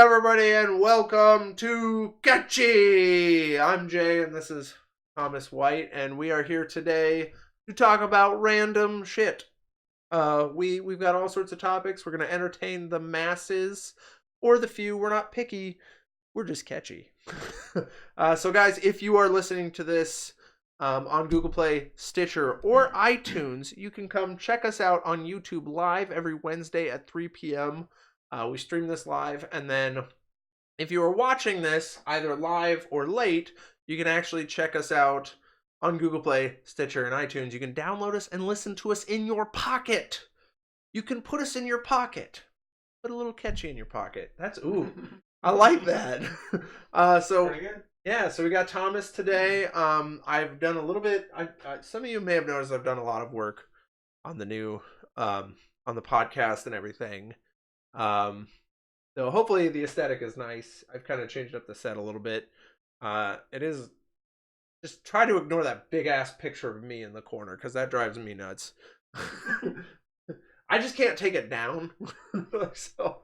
everybody, and welcome to Catchy! I'm Jay, and this is Thomas White, and we are here today to talk about random shit. We've got all sorts of topics. We're going to entertain the masses, or the few. We're not picky. We're just catchy. So, guys, if you are listening to this on Google Play, Stitcher, or iTunes, you can come check us out on YouTube live every Wednesday at 3 p.m. We stream this live, and then if you are watching this either live or late, you can actually check us out on Google Play, Stitcher, and iTunes. You can download us and listen to us in your pocket. You can put us in your pocket. Put a little Catchy in your pocket. That's, ooh, I like that. Pretty good. Yeah, so we got Thomas today. I've done a little bit. Some of you may have noticed I've done a lot of work on the new, on the podcast and everything. So hopefully the aesthetic is nice. I've kind of changed up the set a little bit. It is, just try to ignore that big ass picture of me in the corner because that drives me nuts. I just can't take it down. So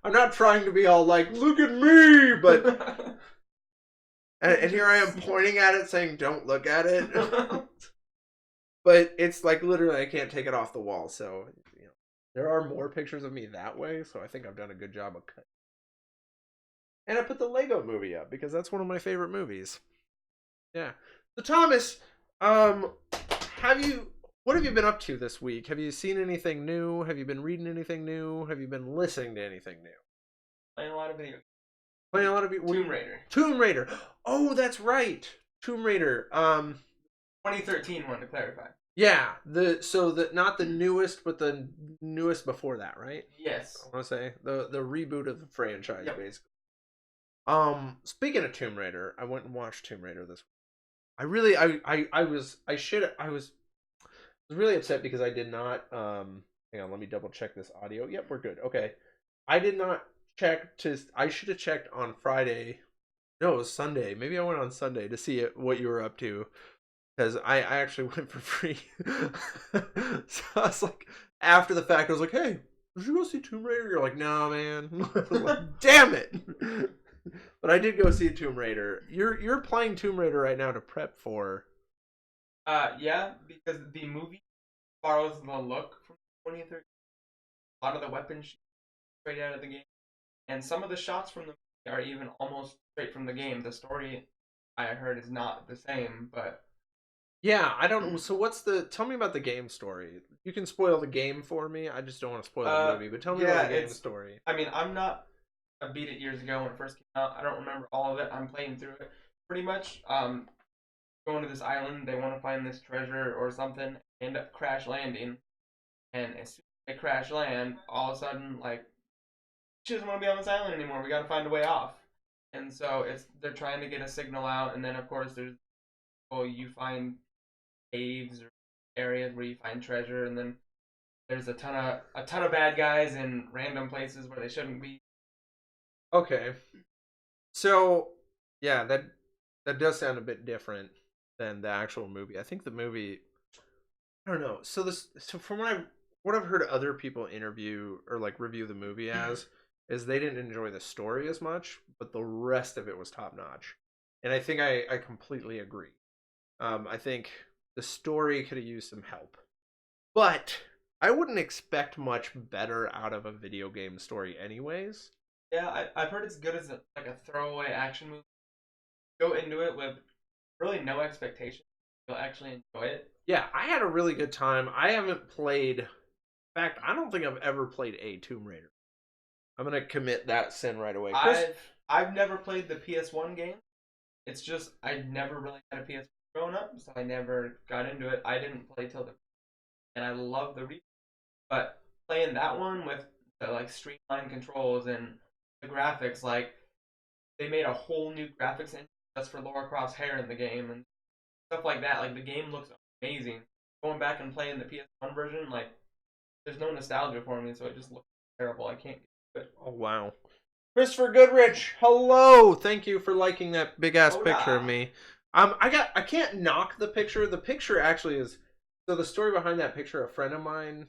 I'm not trying to be all like, look at me, but and here I am pointing at it saying, don't look at it. But it's like literally I can't take it off the wall. So, you know, there are more pictures of me that way. So I think I've done a good job of cutting. And I put the Lego movie up because that's one of my favorite movies. Yeah. So Thomas, what have you been up to this week? Have you seen anything new? Have you been reading anything new? Have you been listening to anything new? Playing a lot of video games. Playing a lot of Tomb Raider. Oh, that's right. Tomb Raider. 2013 one to clarify. Yeah, not the newest, but the newest before that, right? Yes. I want to say the reboot of the franchise, Yep. basically. Speaking of Tomb Raider, I went and watched Tomb Raider this week. I was really upset because I did not hang on, let me double check this audio. Yep, we're good. Okay. I did not I should have checked on Friday. No, it was Sunday. Maybe I went on Sunday to see what you were up to. Because I actually went for free. So I was like, after the fact, I was like, hey, did you go see Tomb Raider? You're like, no, man. Like, damn it. But I did go see Tomb Raider. You're playing Tomb Raider right now to prep for. Yeah, because the movie borrows the look from 2013. A lot of the weapons straight out of the game. And some of the shots from the movie are even almost straight from the game. The story I heard is not the same, but Yeah, I don't know. So tell me about the game story. You can spoil the game for me. I just don't want to spoil the movie, but tell me about the game story. I mean, I beat it years ago when it first came out. I don't remember all of it. I'm playing through it pretty much. Going to this island, they want to find this treasure or something, end up crash landing, and as soon as they crash land, all of a sudden, like, she doesn't want to be on this island anymore. We got to find a way off. And so they're trying to get a signal out, and then of course you find caves or areas where you find treasure, and then there's a ton of bad guys in random places where they shouldn't be. Okay. So, yeah, that does sound a bit different than the actual movie. I think the movie, I don't know. So from what I've heard other people interview or like review the movie as is they didn't enjoy the story as much, but the rest of it was top notch. And I think I completely agree. I think the story could have used some help. But I wouldn't expect much better out of a video game story anyways. Yeah, I've heard it's good as like a throwaway action movie. Go into it with really no expectation. You'll actually enjoy it. Yeah, I had a really good time. I haven't played. In fact, I don't think I've ever played a Tomb Raider. I'm gonna commit that sin right away. I've never played the PS1 game. It's just I never really had a PS1 growing up, so I never got into it. I didn't play till and I love the but playing that one with the like streamlined controls and the graphics, like they made a whole new graphics engine just for Lara Croft's hair in the game and stuff like that. Like the game looks amazing. Going back and playing the PS1 version, like there's no nostalgia for me, so it just looks terrible. I can't get it. Oh wow. Christopher Goodrich, hello. Thank you for liking that big ass picture of me. I can't knock the picture. The picture actually is, so the story behind that picture, a friend of mine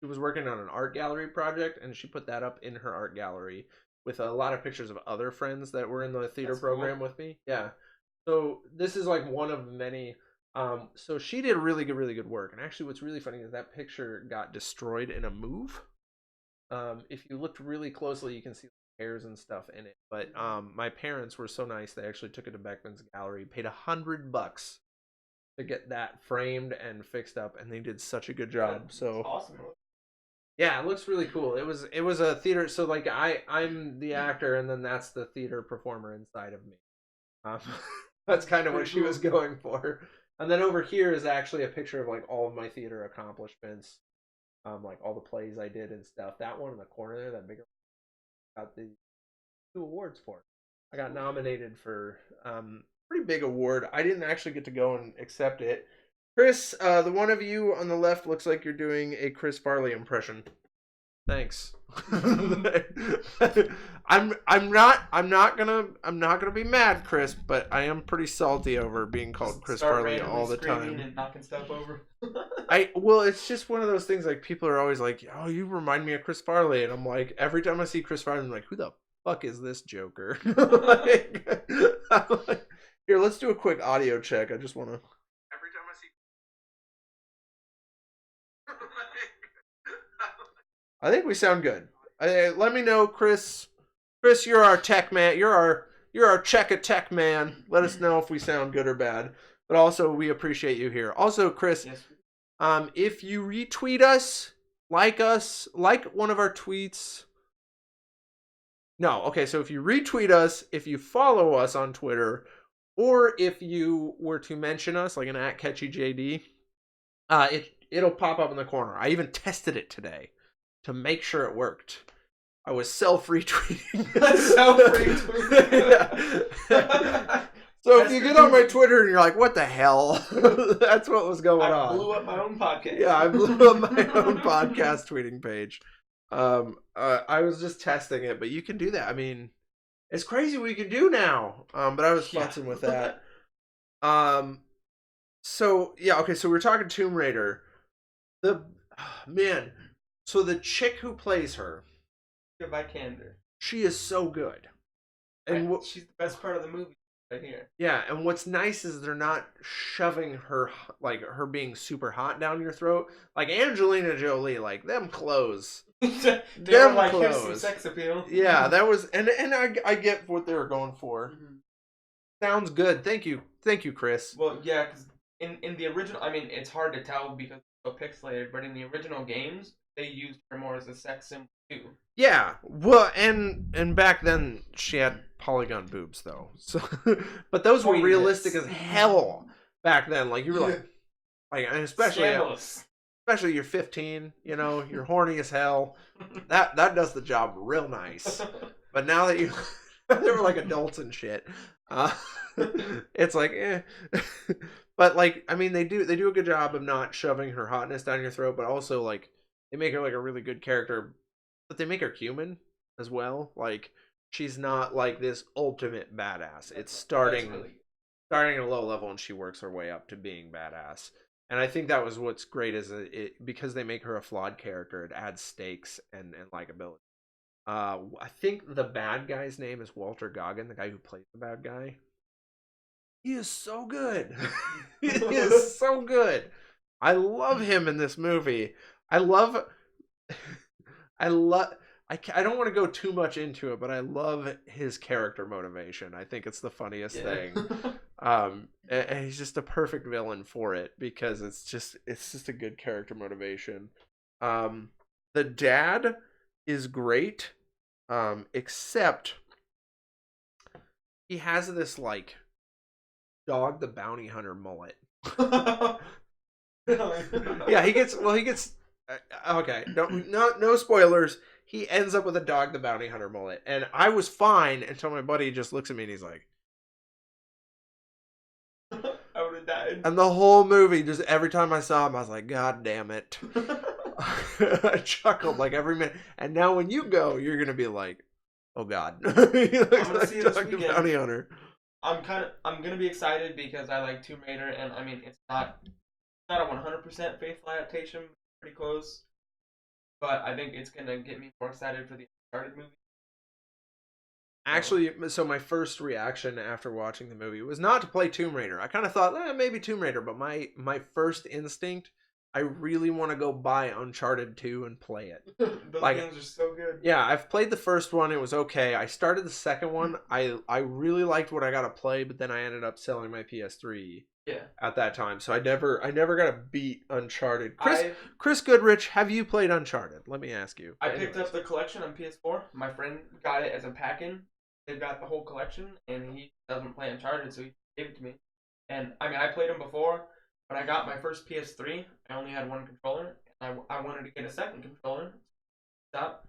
she was working on an art gallery project, and she put that up in her art gallery with a lot of pictures of other friends that were in the theater That's program cool. with me. Yeah. So this is like one of many. So she did really good work. And actually, what's really funny is that picture got destroyed in a move. If you looked really closely, you can see hairs and stuff in it. But my parents were so nice; they actually took it to Beckman's gallery, paid $100 to get that framed and fixed up, and they did such a good job. That's So awesome. yeah, it looks really cool. It was a theater. So like I'm the actor, and then that's the theater performer inside of me. Um, that's kind of what Pretty she cool. was going for. And then over here is actually a picture of like all of my theater accomplishments, like all the plays I did and stuff. That one in the corner there, that bigger, got the 2 awards for. I got nominated for pretty big award. I didn't actually get to go and accept it. Chris, the one of you on the left looks like you're doing a Chris Farley impression. Thanks. I'm not gonna be mad, Chris, but I am pretty salty over being called Just Chris start Farley randomly all the screaming time. and knocking stuff over. Well, it's just one of those things like people are always like, "Oh, you remind me of Chris Farley," and I'm like, every time I see Chris Farley, I'm like, "Who the fuck is this Joker?" like, I'm like, here, let's do a quick audio check. I just want to. Every time I see. I think we sound good. Let me know, Chris. Chris, you're our tech man. You're our check a tech man. Let us know if we sound good or bad. But also, we appreciate you here. Also, Chris, Yes. if you retweet us, like one of our tweets. No, okay. So if you retweet us, if you follow us on Twitter, or if you were to mention us, like an @CatchyJD, it'll pop up in the corner. I even tested it today to make sure it worked. I was self-retweeting. Self-retweeting. So if you get on my Twitter and you're like, what the hell? That's what was going on. I blew up my own podcast. Yeah, I blew up my own podcast tweeting page. I was just testing it, but you can do that. I mean, it's crazy what you can do now. But I was futzing with that. So yeah, okay. So we're talking Tomb Raider. The man. So the chick who plays her, By Candor. she is so good. And she's the best part of the movie right here. Yeah, and what's nice is they're not shoving her, like her being super hot down your throat. Like Angelina Jolie, like them clothes. They them were like, clothes. Here's some sex appeal. Yeah, that was, and I get what they were going for. Mm-hmm. Sounds good. Thank you, Chris. Well, yeah, because in the original, I mean, it's hard to tell because it's so pixelated, but in the original games, they used her more as a sex symbol too. Yeah, well, and back then she had polygon boobs though, so but those were realistic as hell back then. Like you were like and especially you're 15, you know, you're horny as hell. That does the job real nice. But now that you they were like adults and shit, it's like But like I mean they do a good job of not shoving her hotness down your throat, but also like they make her like a really good character. But they make her human as well. Like she's not like this ultimate badass. It's starting at a low level and she works her way up to being badass. And I think that was what's great is it because they make her a flawed character, it adds stakes and likability. I think the bad guy's name is Walter Goggin, the guy who plays the bad guy. He is so good. He is so good. I love him in this movie. I love I love. I don't want to go too much into it, but I love his character motivation. I think it's the funniest thing. And he's just a perfect villain for it because it's just a good character motivation. The dad is great, except he has this like Dog the Bounty Hunter mullet. Yeah, he gets okay, no spoilers. He ends up with a Dog the Bounty Hunter mullet, and I was fine until my buddy just looks at me and he's like, I would have died. and the whole movie, just every time I saw him, I was like, God damn it! I chuckled like every minute. And now when you go, you're gonna be like, oh God, he looks I'm gonna see like this Dog the weekend. Bounty Hunter. I'm gonna be excited because I like Tomb Raider, and I mean it's not a 100% faithful adaptation, pretty close. but I think it's gonna get me more excited for the Uncharted movie. So Actually, so my first reaction after watching the movie was not to play Tomb Raider. I kind of thought, maybe Tomb Raider, but my first instinct, I really want to go buy Uncharted 2 and play it. those Like, games are so good. yeah, I've played the first one. It was okay. I started the second one. I really liked what I got to play, but then I ended up selling my PS3 Yeah. at that time. So I never got to beat Uncharted. I Chris Goodrich, have you played Uncharted? Let me ask you. I picked up the collection on PS4. My friend got it as a pack-in. They've got the whole collection, and he doesn't play Uncharted, so he gave it to me. And I mean, I played them before. When I got my first PS3, I only had one controller. I wanted to get a second controller. Stop.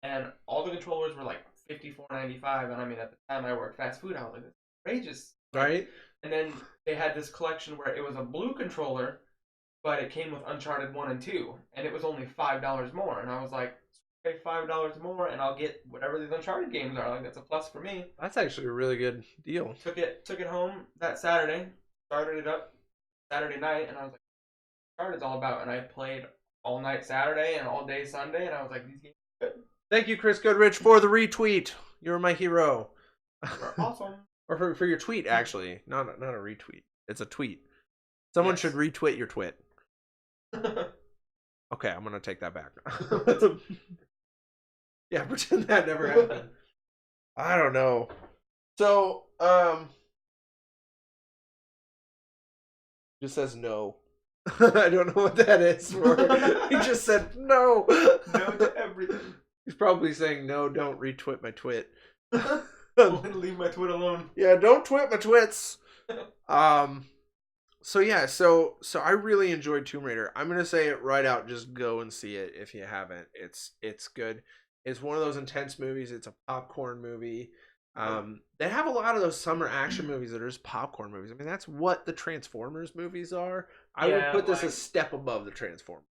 And all the controllers were like $54.95, and I mean, at the time I worked fast food, I was like, "This is outrageous." Right? And then they had this collection where it was a blue controller, but it came with Uncharted 1 and 2, and it was only $5 more. And I was like, pay $5 more, and I'll get whatever these Uncharted games are. Like, that's a plus for me. That's actually a really good deal. Took it home that Saturday, started it up Saturday night, and I was like, Uncharted's all about. And I played all night Saturday and all day Sunday, and I was like, these games are good. Thank you, Chris Goodrich, for the retweet. You're my hero. They're awesome. Or for your tweet, actually. Not a retweet. It's a tweet. Someone should retweet your twit. Okay, I'm going to take that back. Yeah, pretend that never happened. I don't know. So, just says no. I don't know what that is for. He just said no. No to everything. He's probably saying no, don't retweet my twit. Leave my twit alone. Yeah, don't twit my twits. So yeah, so I really enjoyed Tomb Raider. I'm gonna say it right out. Just go and see it if you haven't. It's good. It's one of those intense movies. It's a popcorn movie. They have a lot of those summer action movies that are just popcorn movies. I mean, that's what the Transformers movies are. I would put this a step above the Transformers.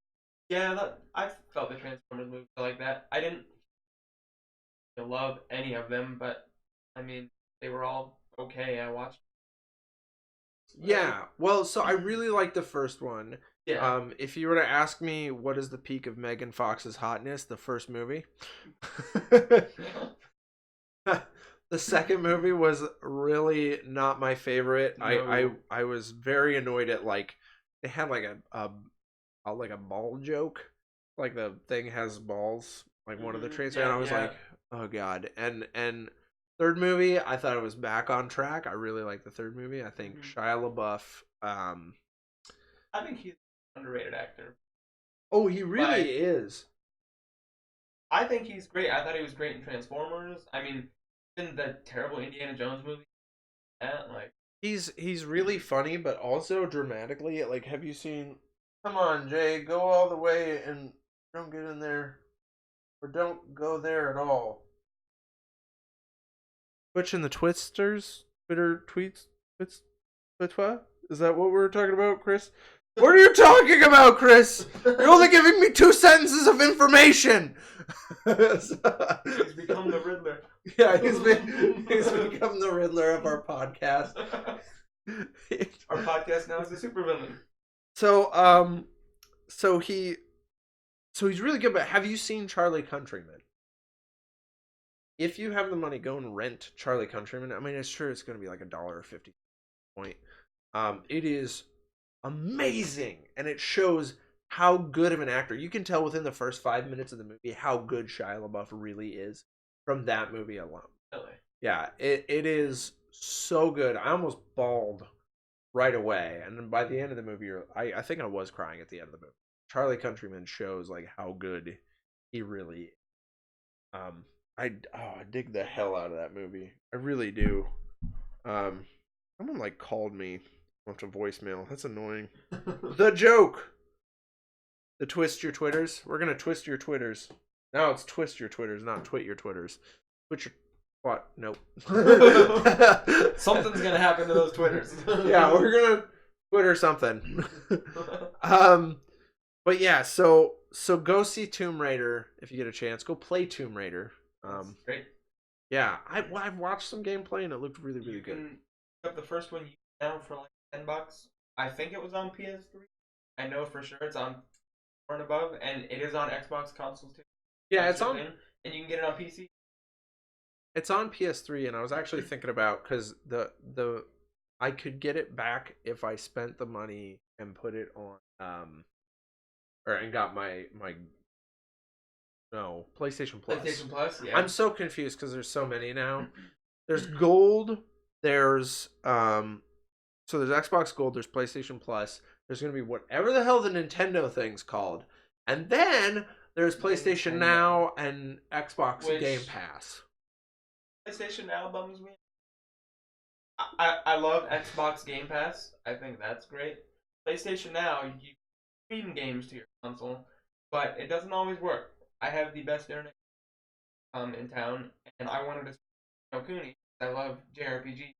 Yeah, I felt the Transformers movies like that. I didn't love any of them, but I mean, they were all okay. I watched. Yeah, well, so I really like the first one. Yeah. If you were to ask me what is the peak of Megan Fox's hotness, the first movie. The second movie was really not my favorite. No. I was very annoyed at, like, they had like a ball joke, like the thing has balls, like one of the traits, and I was like, oh god. And third movie, I thought it was back on track. I really like the third movie. I think Shia LaBeouf. I think he's an underrated actor. Oh, he really is. I think he's great. I thought he was great in Transformers. I mean, in the terrible Indiana Jones movie, like he's really funny, but also dramatically. Like, have you seen? Come on, Jay, go all the way and don't get in there, or don't go there at all. Twitch and the Twisters, Twitter tweets, what? Is that what we're talking about, Chris? What are you talking about, Chris? You're only giving me 2 sentences of information. He's become the Riddler. Yeah, he's become the Riddler of our podcast. Our podcast now is the supervillain. So he's really good. But have you seen Charlie Countryman? If you have the money, go and rent Charlie Countryman. I mean, it's sure it's going to be like $1.50 point. It is amazing, and it shows how good of an actor. You can tell within the first 5 minutes of the movie how good Shia LaBeouf really is from that movie alone. Really? Yeah, it is so good. I almost bawled right away, and then by the end of the movie, I think I was crying at the end of the movie. Charlie Countryman shows like how good he really is. I dig the hell out of that movie. I really do. Someone like called me off to voicemail. That's annoying. The joke. The twist your Twitters. We're gonna twist your Twitters. Now it's twist your Twitters, not twit your Twitters. Twit your what? Nope. Something's gonna happen to those Twitters. Yeah, we're gonna Twitter something. But yeah, so go see Tomb Raider if you get a chance. Go play Tomb Raider. Great. Yeah, I've watched some gameplay and it looked really good. You can pick up the first one now for like $10. I think it was on PS3. I know for sure it's on and above, and it is on Xbox consoles too. Yeah, That's your thing, and you can get it on PC. It's on PS3, and I was actually thinking about because the I could get it back if I spent the money and put it on or and got my no PlayStation Plus. PlayStation Plus, yeah. I'm so confused because there's so many now. There's Gold. There's so there's Xbox Gold. There's PlayStation Plus. There's gonna be whatever the hell the Nintendo thing's called, and then there's PlayStation Now and Xbox Game Pass. PlayStation Now bums me. I love Xbox Game Pass. I think that's great. PlayStation Now, you stream games to your console, but it doesn't always work. I have the best internet in town, and I wanted to stream No Kuni. I love JRPG,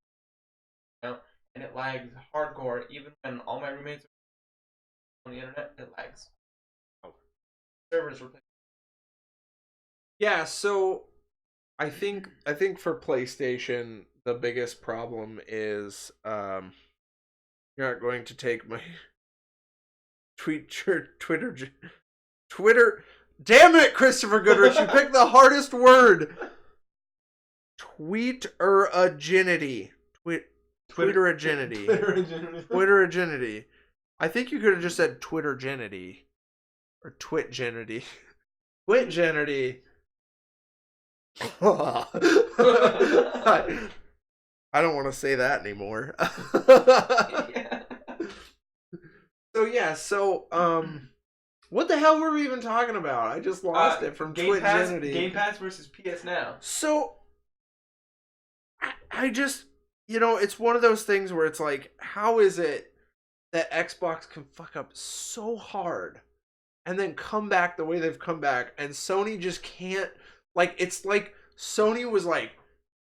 and it lags hardcore. Even when all my roommates are on the internet, it lags. Oh. Servers were. Yeah, so I think for PlayStation the biggest problem is you're not going to take my Twitter. Damn it, Christopher Goodrich! You picked the hardest word. Tweeteragility. Twitteragility. Twitteragility. I think you could have just said Twittergenity or Twitgenity. Twitgenity. I don't want to say that anymore. So what the hell were we even talking about? I just lost it from Twitgenity. Game Pass versus PS Now. So I just, it's one of those things where it's like, how is it that Xbox can fuck up so hard and then come back the way they've come back, and Sony just can't? Like, it's like Sony was like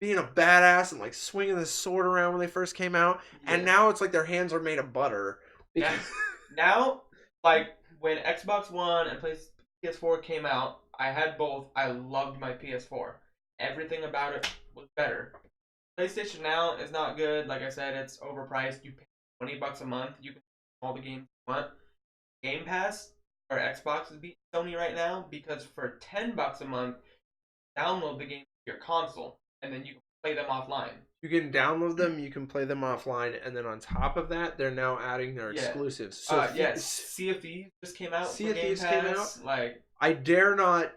being a badass and like swinging the sword around when they first came out, and now it's like their hands are made of butter. Because... now, like when Xbox One and PS4 came out, I had both. I loved my PS4. Everything about it was better. PlayStation Now is not good. Like I said, it's overpriced. You pay $20 a month. You can play all the games you want. Game Pass or Xbox is beating Sony right now because for $10 a month, download the game to your console and then you can play them offline. You can download them, you can play them offline, and then on top of that, they're now adding their exclusives. So Sea of Thieves just came out. Sea of Thieves came out. Like, I dare not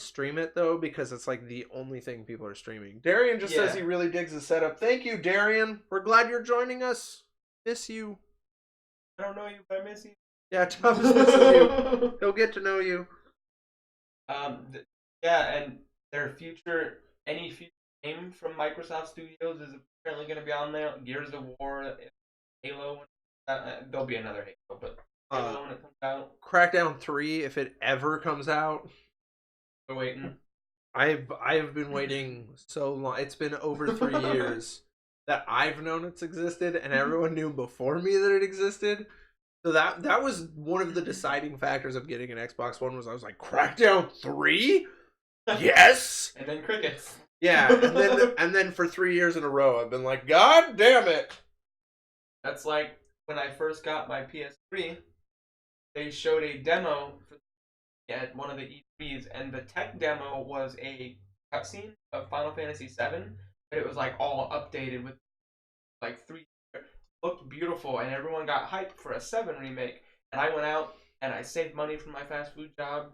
stream it though because it's like the only thing people are streaming. Darian just says he really digs the setup. Thank you, Darian. We're glad you're joining us. Miss you. I don't know you, but I miss you. Yeah, Tom is missing you. He'll get to know you. And their any future game from Microsoft Studios is apparently going to be on there. Gears of War, Halo. There'll be another Halo, but Halo when it comes out. Crackdown 3, if it ever comes out. We're waiting. I've been waiting so long. It's been over 3 years that I've known it's existed, and everyone knew before me that it existed. So that was one of the deciding factors of getting an Xbox One. Was I was like, Crackdown 3? Yes. And then crickets. Yeah, and then for 3 years in a row, I've been like, God damn it! That's like when I first got my PS3. They showed a demo at one of the E3s, and the tech demo was a cutscene of Final Fantasy VII, but it was like all updated with like 3. Looked beautiful, and everyone got hyped for a 7 remake. And I went out and I saved money from my fast food job.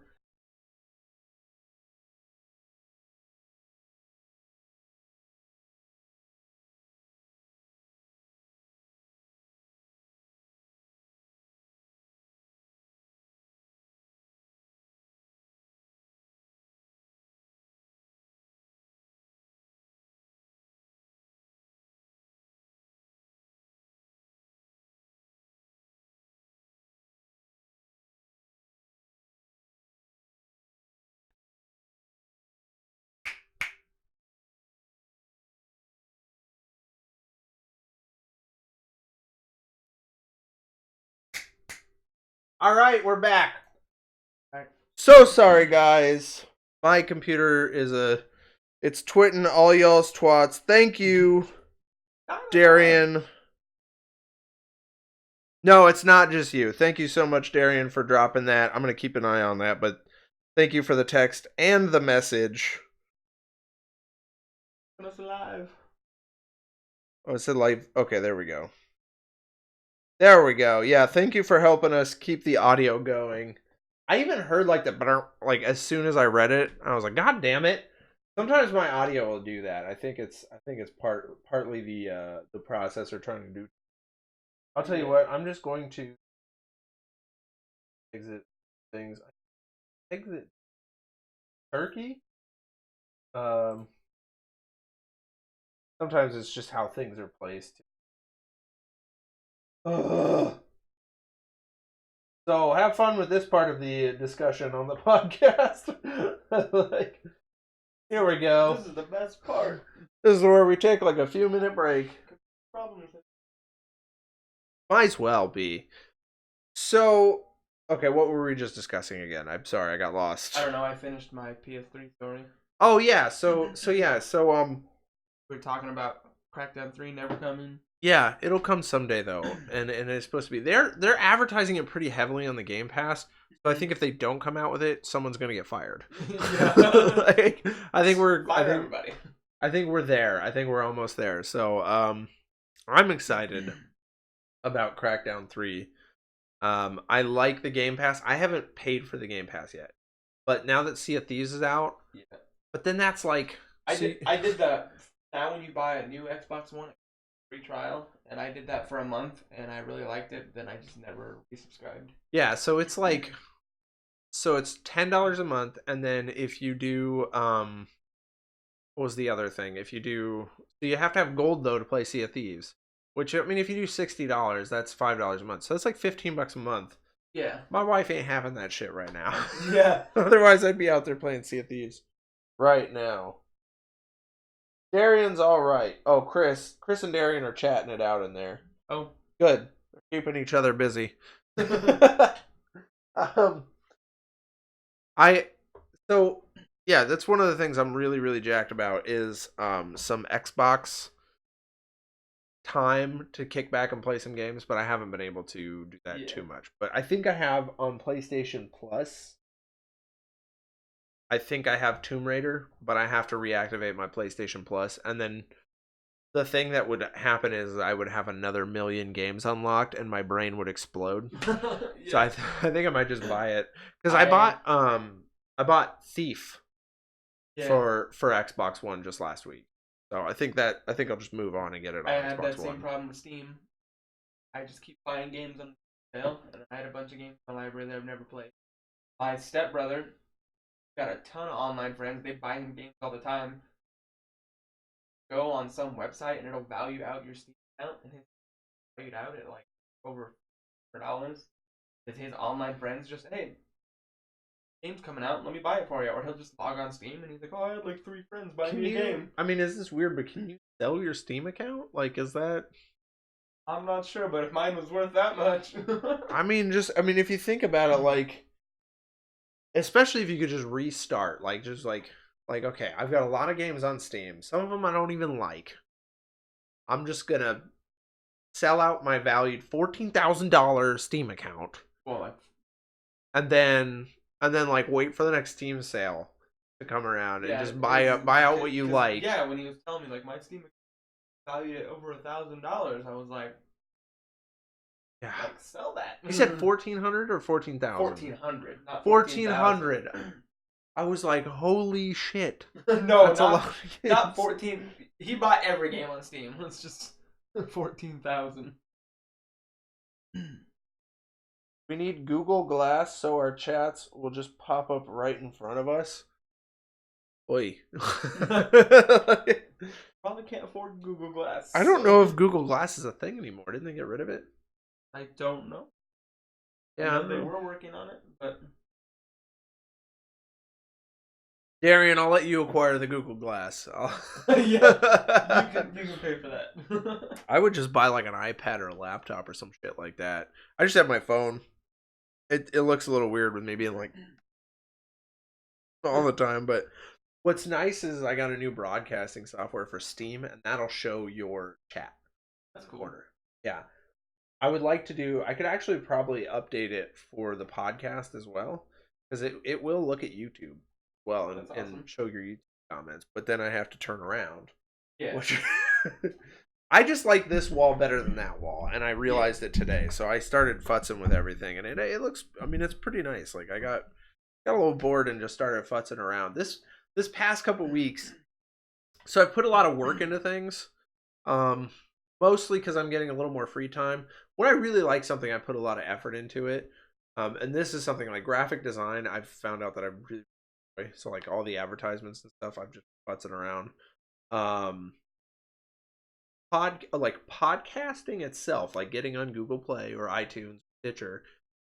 All right, we're back. So sorry, guys. My computer it's twitting all y'all's twats. Thank you, Darian. No, it's not just you. Thank you so much, Darian, for dropping that. I'm gonna keep an eye on that, but thank you for the text and the message. Us alive. Oh, it said live. Okay, there we go. There we go. Yeah, thank you for helping us keep the audio going. I even heard like the like as soon as I read it, I was like, God damn it. Sometimes my audio will do that. I think it's partly the processor trying to do. I'll tell you what, I'm just going to exit things. Exit Turkey. Um Sometimes it's just how things are placed. Ugh. So have fun with this part of the discussion on the podcast. Like, here we go. This is the best part. This is where we take like a few minute break. Problem. Might as well be. So, okay, what were we just discussing again? I'm sorry, I got lost. I don't know. I finished my PS3 story. Oh yeah, so We were talking about Crackdown 3 never coming. yeah, it'll come someday though, and it's supposed to be. They're advertising it pretty heavily on the Game Pass. So I think if they don't come out with it, someone's gonna get fired. Like, I think everybody. I think we're there. I think we're almost there. So I'm excited about Crackdown 3. I like the Game Pass. I haven't paid for the Game Pass yet, but now that Sea of Thieves is out, yeah. But then that's like I did that. Now when you buy a new Xbox One, free trial, and I did that for a month, and I really liked it. Then I just never resubscribed. Yeah, so it's like, so it's $10 a month, and then if you do, what was the other thing? If you do, so you have to have gold though to play Sea of Thieves. Which, I mean, if you do $60, that's $5 a month. So that's like $15 a month. Yeah. My wife ain't having that shit right now. Yeah. Otherwise, I'd be out there playing Sea of Thieves right now. Darian's all right. Oh, Chris and Darian are chatting it out in there. Oh, good. They're keeping each other busy. Yeah, that's one of the things I'm really, really jacked about is some Xbox time to kick back and play some games, but I haven't been able to do that too much. But I think I have on PlayStation Plus. I think I have TombRaider, but I have to reactivate my PlayStation Plus, and then the thing that would happen is I would have another million games unlocked, and my brain would explode. Yeah. So I think I might just buy it because I bought Thief for Xbox One just last week. So I think I'll just move on and get it on Xbox One. I had that same problem with Steam. I just keep buying games on sale, and I had a bunch of games in my library that I've never played. My stepbrother got a ton of online friends. They buy him games all the time. Go on some website and it'll value out your Steam account, and his valued out at like over $100. Because his online friends just, hey, game's coming out, let me buy it for you. Or he'll just log on Steam and he's like, oh, I had like 3 friends buying me a game. I mean, is this weird, but can you sell your Steam account? Like, is that... I'm not sure, but if mine was worth that much. I mean, if you think about it, like, especially if you could just restart, like, okay, I've got a lot of games on Steam. Some of them I don't even like. I'm just gonna sell out my valued $14,000 Steam account. Well, and then like wait for the next Steam sale to come around and just buy out what you like. Yeah, when he was telling me like my Steam account valued at over $1,000, I was like, yeah, like sell that. He said 1,400 or 14,000. 1,400, not 1,400. I was like, holy shit. No, that's not 14. He bought every game on Steam. It's just 14,000. We need Google Glass so our chats will just pop up right in front of us. Oi. Probably can't afford Google Glass. I don't know if Google Glass is a thing anymore. Didn't they get rid of it? I don't know. Yeah, they were working on it, but... Darian, I'll let you acquire the Google Glass. Yeah, you can pay for that. I would just buy like an iPad or a laptop or some shit like that. I just have my phone. It looks a little weird with me being like all the time, but what's nice is I got a new broadcasting software for Steam, and that'll show your chat. That's cool. Yeah. I would like to do. I could actually probably update it for the podcast as well, because it will look at YouTube well That's and awesome. show your YouTube comments. But then I have to turn around, Yeah. which I just like this wall better than that wall, and I realized Yeah. it today. So I started futzing with everything, and it looks. I mean, it's pretty nice. Like I got a little bored and just started futzing around. This past couple weeks, so I put a lot of work into things. Um, Mostly because I'm getting a little more free time. When I really like something, I put a lot of effort into it. And this is something like graphic design. I've found out that I really enjoy. So like all the advertisements and stuff, I've just futzing around. Um, podcasting itself, like getting on Google Play or iTunes, Stitcher,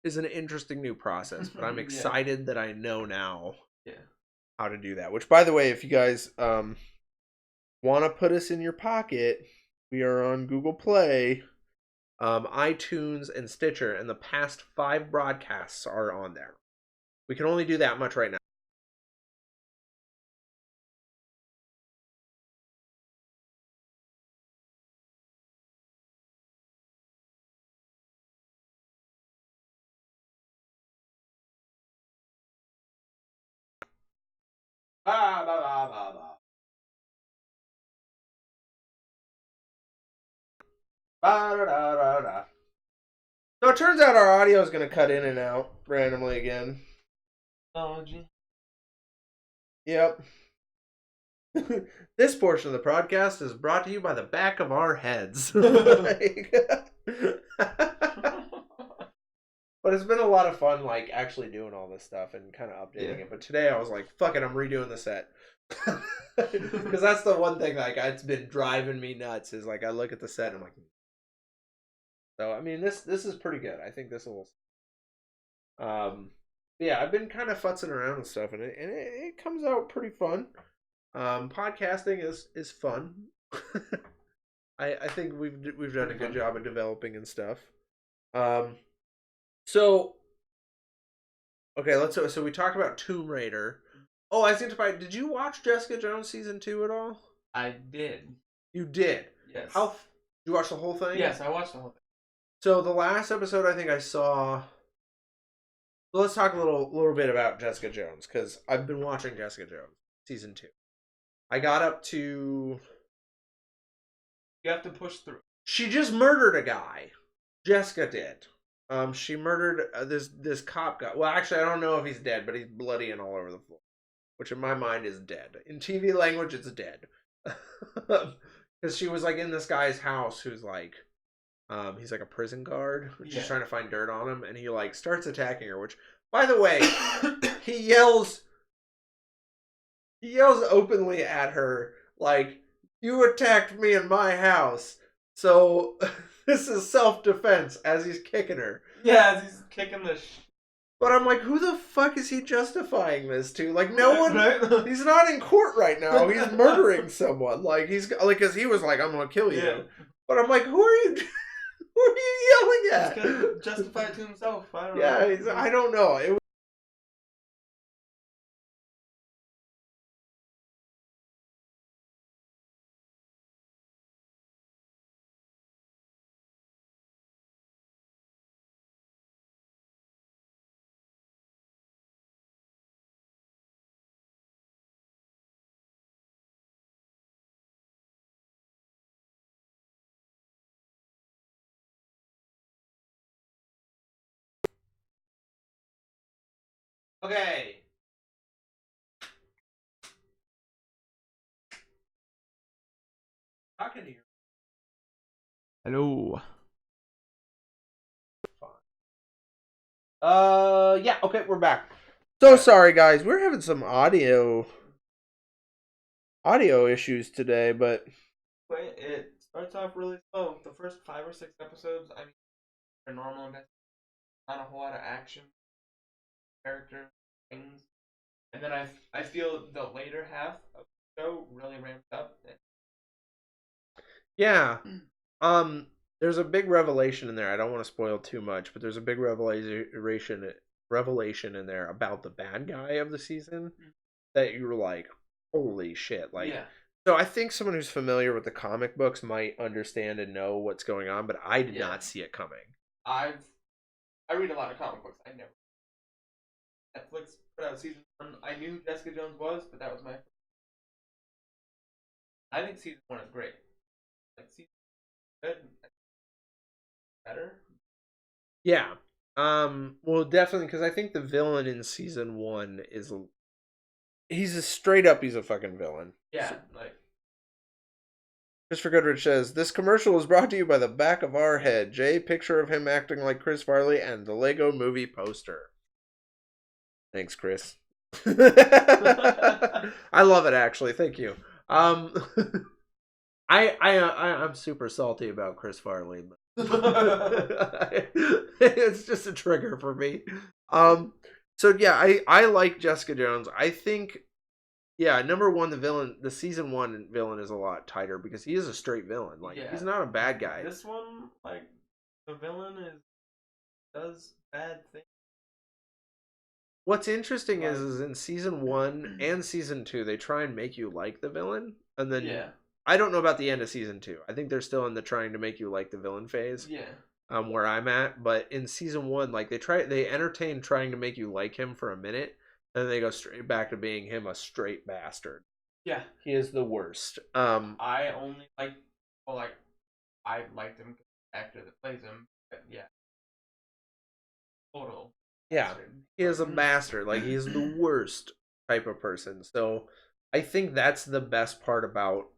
is an interesting new process. But I'm Yeah. excited that I know now Yeah. how to do that. Which, by the way, if you guys want to put us in your pocket, we are on Google Play, iTunes, and Stitcher, and the past 5 broadcasts are on there. We can only do that much right now. Ba, ba, ba, ba, ba. Ba, da, da, da, da. So it turns out our audio is going to cut in and out randomly again. Technology. Yep. This portion of the podcast is brought to you by the back of our heads. But it's been a lot of fun, like actually doing all this stuff and kind of updating it. But today I was like, "Fuck it, I'm redoing the set," because that's the one thing like it's been driving me nuts. Is like I look at the set and I'm like, so I mean this is pretty good. I think this will. Yeah, I've been kind of futzing around and stuff, and it comes out pretty fun. Podcasting is fun. I think we've done a good job of developing and stuff. Um, so okay, so we talked about TombRaider. Oh, I was going to find. Did you watch Jessica Jones season 2 at all? I did. You did. Yes. Did you watch the whole thing? Yes, I watched the whole thing. So the last episode, I think I saw. So let's talk a little bit about Jessica Jones because I've been watching Jessica Jones season 2. I got up to. You have to push through. She just murdered a guy. Jessica did. She murdered this cop guy. Well, actually, I don't know if he's dead, but he's bloody and all over the floor, which in my mind is dead. In TV language, it's dead. Because she was like in this guy's house, who's like, he's like a prison guard, just trying to find dirt on him, and he like starts attacking her. Which, by the way, he yells openly at her like, "You attacked me in my house." So this is self-defense as he's kicking her. Yeah, he's kicking the But I'm like, who the fuck is he justifying this to? Like, no one. Right? He's not in court right now. He's murdering someone. Like he's like, cause he was like, "I'm gonna kill you." Yeah. But I'm like, who are you? Who are you yelling at? He's gonna justify it to himself. I don't know. Yeah, I don't know. It was... Okay. Talking to you. Hello. Yeah. Okay, we're back. So sorry, guys. We're having some audio issues today, but It starts off really slow. The first 5 or 6 episodes, I mean, are normal. Not a whole lot of action, character things, and then I feel the later half of the show really ramps up. yeah. There's a big revelation in there. I don't want to spoil too much, but there's a big revelation in there about the bad guy of the season that you were like, holy shit. Like, Yeah. So I think someone who's familiar with the comic books might understand and know what's going on, but I did not see it coming. I read a lot of comic books. I never. Netflix put out season 1. I knew who Jessica Jones was, but that was my. I think season 1 is great. Like season good, better. Yeah. Well, definitely, because I think the villain in season 1 is he's a fucking villain. Yeah, like Christopher Goodrich says, "This commercial is brought to you by the back of our head. Jay, picture of him acting like Chris Farley and the Lego movie poster." Thanks, Chris. I love it, actually. Thank you. I'm super salty about Chris Farley. It's just a trigger for me. So yeah, I like Jessica Jones. I think, yeah, number one, the season 1 villain is a lot tighter because he is a straight villain. Like, he's not a bad guy. This one, like, the villain does bad things. What's interesting is in season 1 and season 2, they try and make you like the villain, and then I don't know about the end of season 2. I think they're still in the trying to make you like the villain phase. Yeah. Where I'm at, but in season 1, like they entertain trying to make you like him for a minute, and then they go straight back to being him a straight bastard. Yeah, he is the worst. I only like, well, like, I liked him, the actor that plays him, but yeah, total. Yeah, he is a bastard. Like, he's the worst type of person. So I think that's the best part about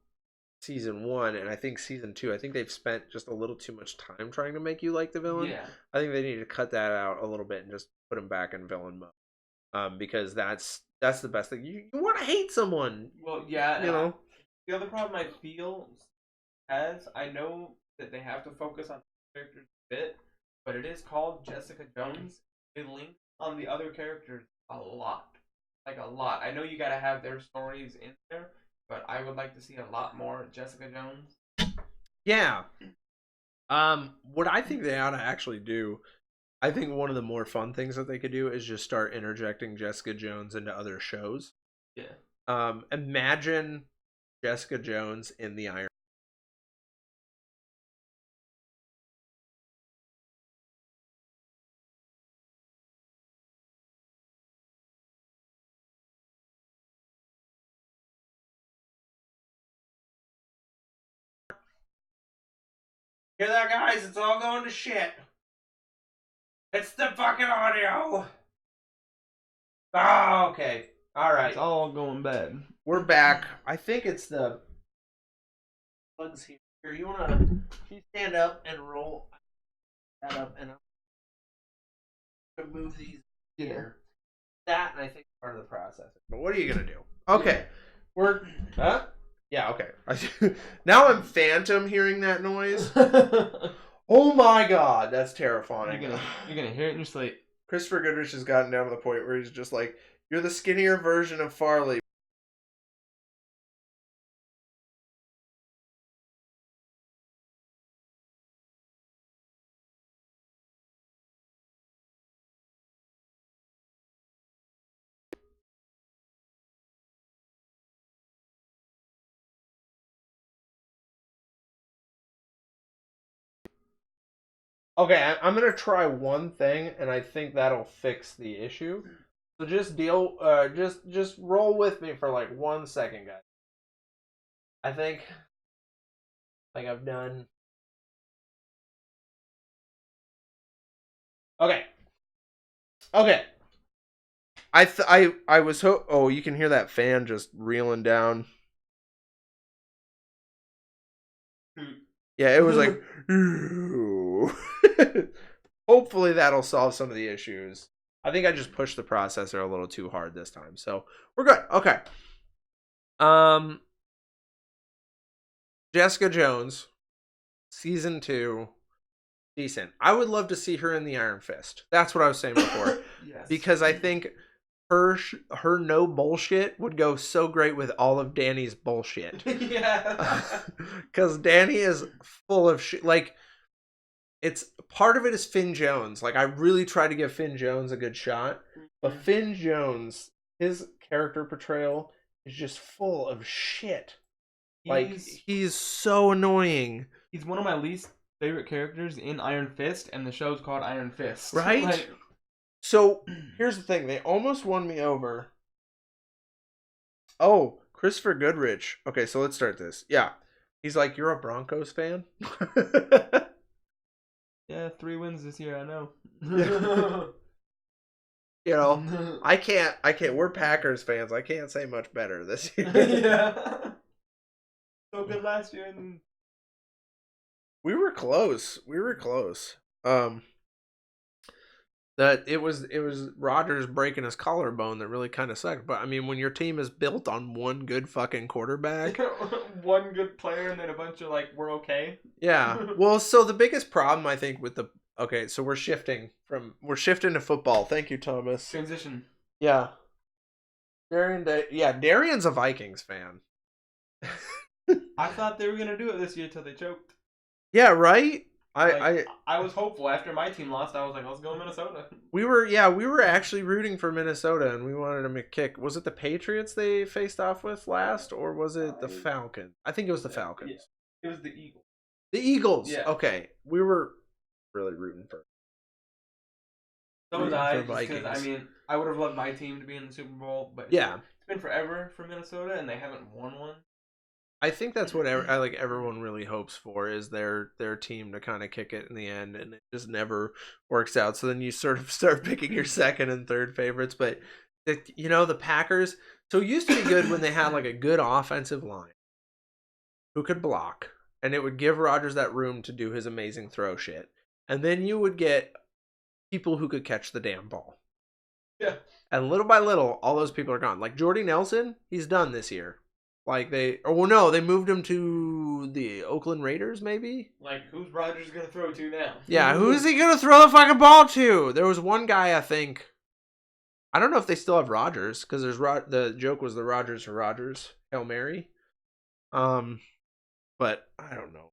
season 1, and I think season 2, I think they've spent just a little too much time trying to make you like the villain. Yeah. I think they need to cut that out a little bit and just put him back in villain mode. Because that's the best thing. You want to hate someone. Well, yeah, you know. The other problem I feel I know that they have to focus on characters a bit, but it is called Jessica Jones. They link on the other characters a lot, like a lot. I know you gotta have their stories in there, but I would like to see a lot more Jessica Jones. Yeah. What I think they ought to actually do, I think one of the more fun things that they could do is just start interjecting Jessica Jones into other shows. Yeah. Imagine Jessica Jones in the Iron. Hear that, guys? It's all going to shit. It's the fucking audio. Oh, okay. All right. It's all going bad. We're back. I think it's the plugs here. Here, you stand up and roll that up, and I'll move these here. That, and I think part of the process. But what are you gonna do? Okay, we're yeah, okay. Now I'm phantom hearing that noise. Oh my god, that's terrifying. You're gonna hear it in your sleep. Christopher Goodrich has gotten down to the point where he's just like, "You're the skinnier version of Farley." Okay, I'm gonna try one thing, and I think that'll fix the issue. So just just roll with me for like 1 second, guys. I think, like I've done. Okay. Okay. I was oh, you can hear that fan just reeling down. Yeah, it was like hopefully that'll solve some of the issues. I think I just pushed the processor a little too hard this time. So, we're good. Okay. Jessica Jones, season 2, decent. I would love to see her in the Iron Fist. That's what I was saying before. Yes. Because I think her no bullshit would go so great with all of Danny's bullshit. Yeah. Because Danny is full of shit. Like, it's part of it is Finn Jones. Like, I really try to give Finn Jones a good shot, but Finn Jones, his character portrayal is just full of shit. Like, He's he's so annoying. he's one of my least favorite characters in Iron Fist, and the show's called Iron Fist. Right? So, here's the thing. They almost won me over. Oh, Christopher Goodrich. Okay, so let's start this. Yeah. He's like, you're a Broncos fan? Yeah, 3 wins this year, I know. You know, I can't, we're Packers fans. I can't say much better this year. Yeah. So good last year. And We were close. That it was Rodgers breaking his collarbone that really kind of sucked. But I mean, when your team is built on one good fucking quarterback, one good player and then a bunch of like, we're okay. yeah. Well, so the biggest problem I think with the okay, so we're shifting to football. Thank you, Thomas. Transition. Yeah. Darian's a Vikings fan. I thought they were gonna do it this year till they choked. Yeah, right? I was hopeful after my team lost. I was like, let's go Minnesota. We were actually rooting for Minnesota and we wanted them to kick. Was it the Patriots they faced off with last, or was it the Falcons? I think it was the Falcons. Yeah. It was the Eagles. The Eagles. Yeah. Okay. We were really rooting for. So was I, because I mean, I would have loved my team to be in the Super Bowl, but yeah, it's been forever for Minnesota and they haven't won one. I think that's what everyone really hopes for, is their team to kind of kick it in the end, and it just never works out. So then you sort of start picking your second and third favorites. But the Packers. So it used to be good when they had like a good offensive line who could block, and it would give Rodgers that room to do his amazing throw shit. And then you would get people who could catch the damn ball. Yeah. And little by little, all those people are gone. Like Jordy Nelson, he's done this year. Like they moved him to the Oakland Raiders, maybe? Like, who's Rodgers going to throw to now? Yeah, who's he going to throw the fucking ball to? There was one guy, I think. I don't know if they still have Rodgers, because the joke was the Rodgers for Rodgers Hail Mary. But I don't know.